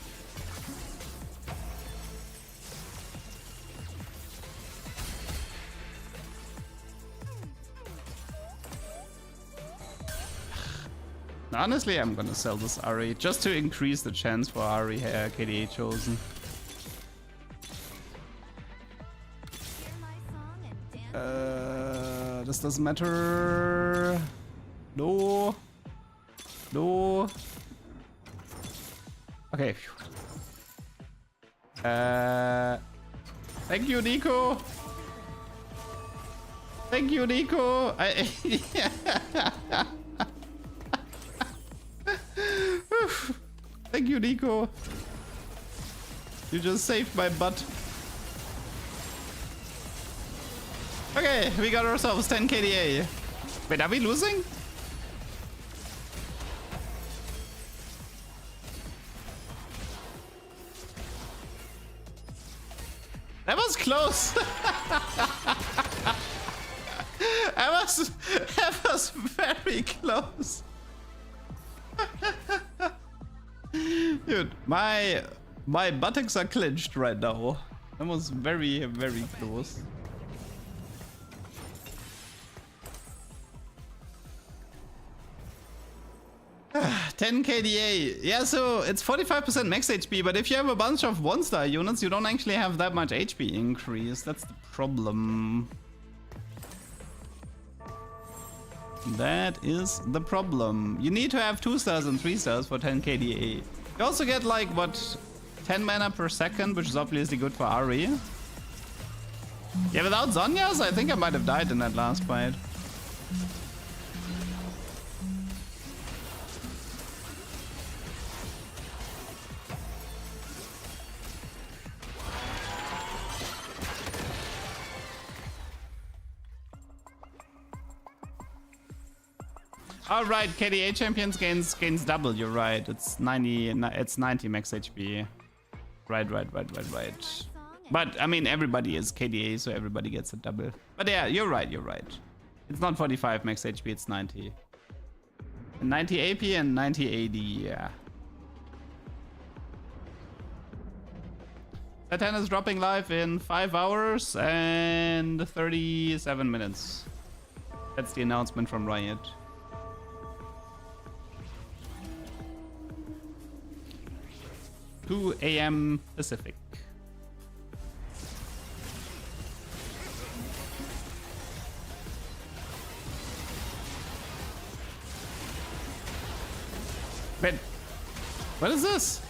Honestly, I'm gonna sell this Ari just to increase the chance for Ari KDA chosen. This doesn't matter. No. No. Okay. Thank you, Nico. Thank you, Nico. Thank you, Nico. You just saved my butt. Okay, we got ourselves 10 KDA. Wait, are we losing? That was close. That was very close. Dude, my buttocks are clenched right now. That was very, very close. $10 KDA. Yeah, so it's 45% max HP, but if you have a bunch of 1-star units, you don't actually have that much HP increase. That's the problem. That is the problem. You need to have 2 stars and 3 stars for 10 KDA. You also get like, what, 10 mana per second, which is obviously good for Ari. Yeah, without Zhonya's, I think I might have died in that last fight. All right, KDA champions gains double. You're right. It's 90. It's 90 max HP. Right. But I mean, everybody is KDA, so everybody gets a double. But yeah, you're right. You're right. It's not 45 max HP. It's 90. And 90 AP and 90 AD. Yeah. Satan is dropping live in 5 hours and 37 minutes. That's the announcement from Riot. 2 AM Pacific. Wait, what is this?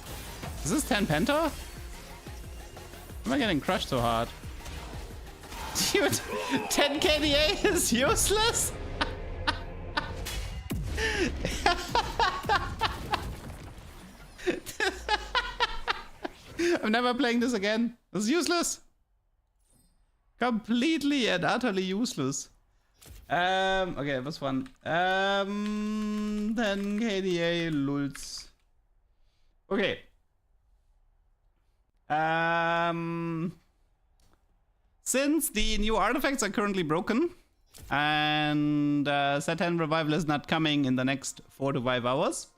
Is this 10 Penta? Why am I getting crushed so hard? Dude, 10 KDA is useless? I'm never playing this again. This is useless. Completely and utterly useless. Okay, it was fun. 10 KDA lulz. Okay. Since the new artifacts are currently broken and Satan Revival is not coming in the next 4 to 5 hours,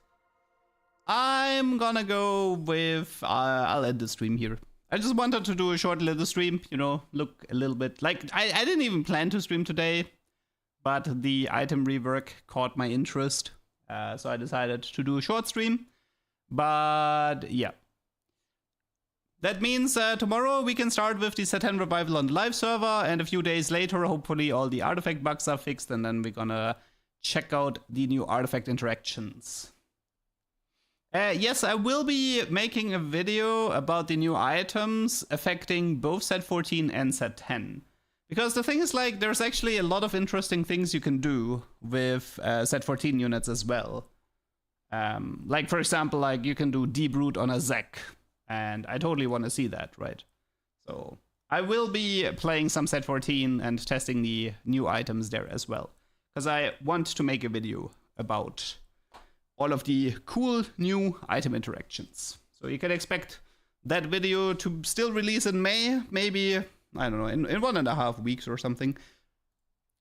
I'm gonna go with I'll end the stream here. I just wanted to do a short little stream, you know, look a little bit like I didn't even plan to stream today, but the item rework caught my interest, so I decided to do a short stream. But yeah, that means tomorrow we can start with the Satan Revival on the live server, and a few days later hopefully all the artifact bugs are fixed, and then we're gonna check out the new artifact interactions. Yes, I will be making a video about the new items affecting both set 14 and set 10. Because the thing is, like, there's actually a lot of interesting things you can do with set 14 units as well. Like, for example, like, you can do deep root on a Zek, and I totally want to see that, right? So I will be playing some set 14 and testing the new items there as well, because I want to make a video about all of the cool new item interactions. So you can expect that video to still release in May, maybe, I don't know, in 1.5 weeks or something.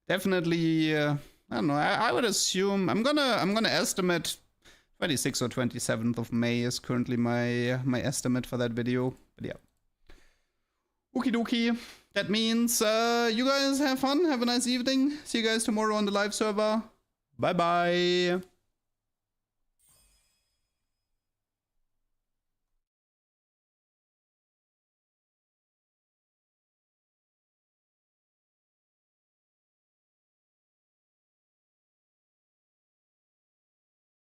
Definitely, I don't know, I would assume, I'm gonna estimate 26th or 27th of May is currently my estimate for that video. But yeah. Okie dokie. That means you guys have fun, have a nice evening. See you guys tomorrow on the live server. Bye bye.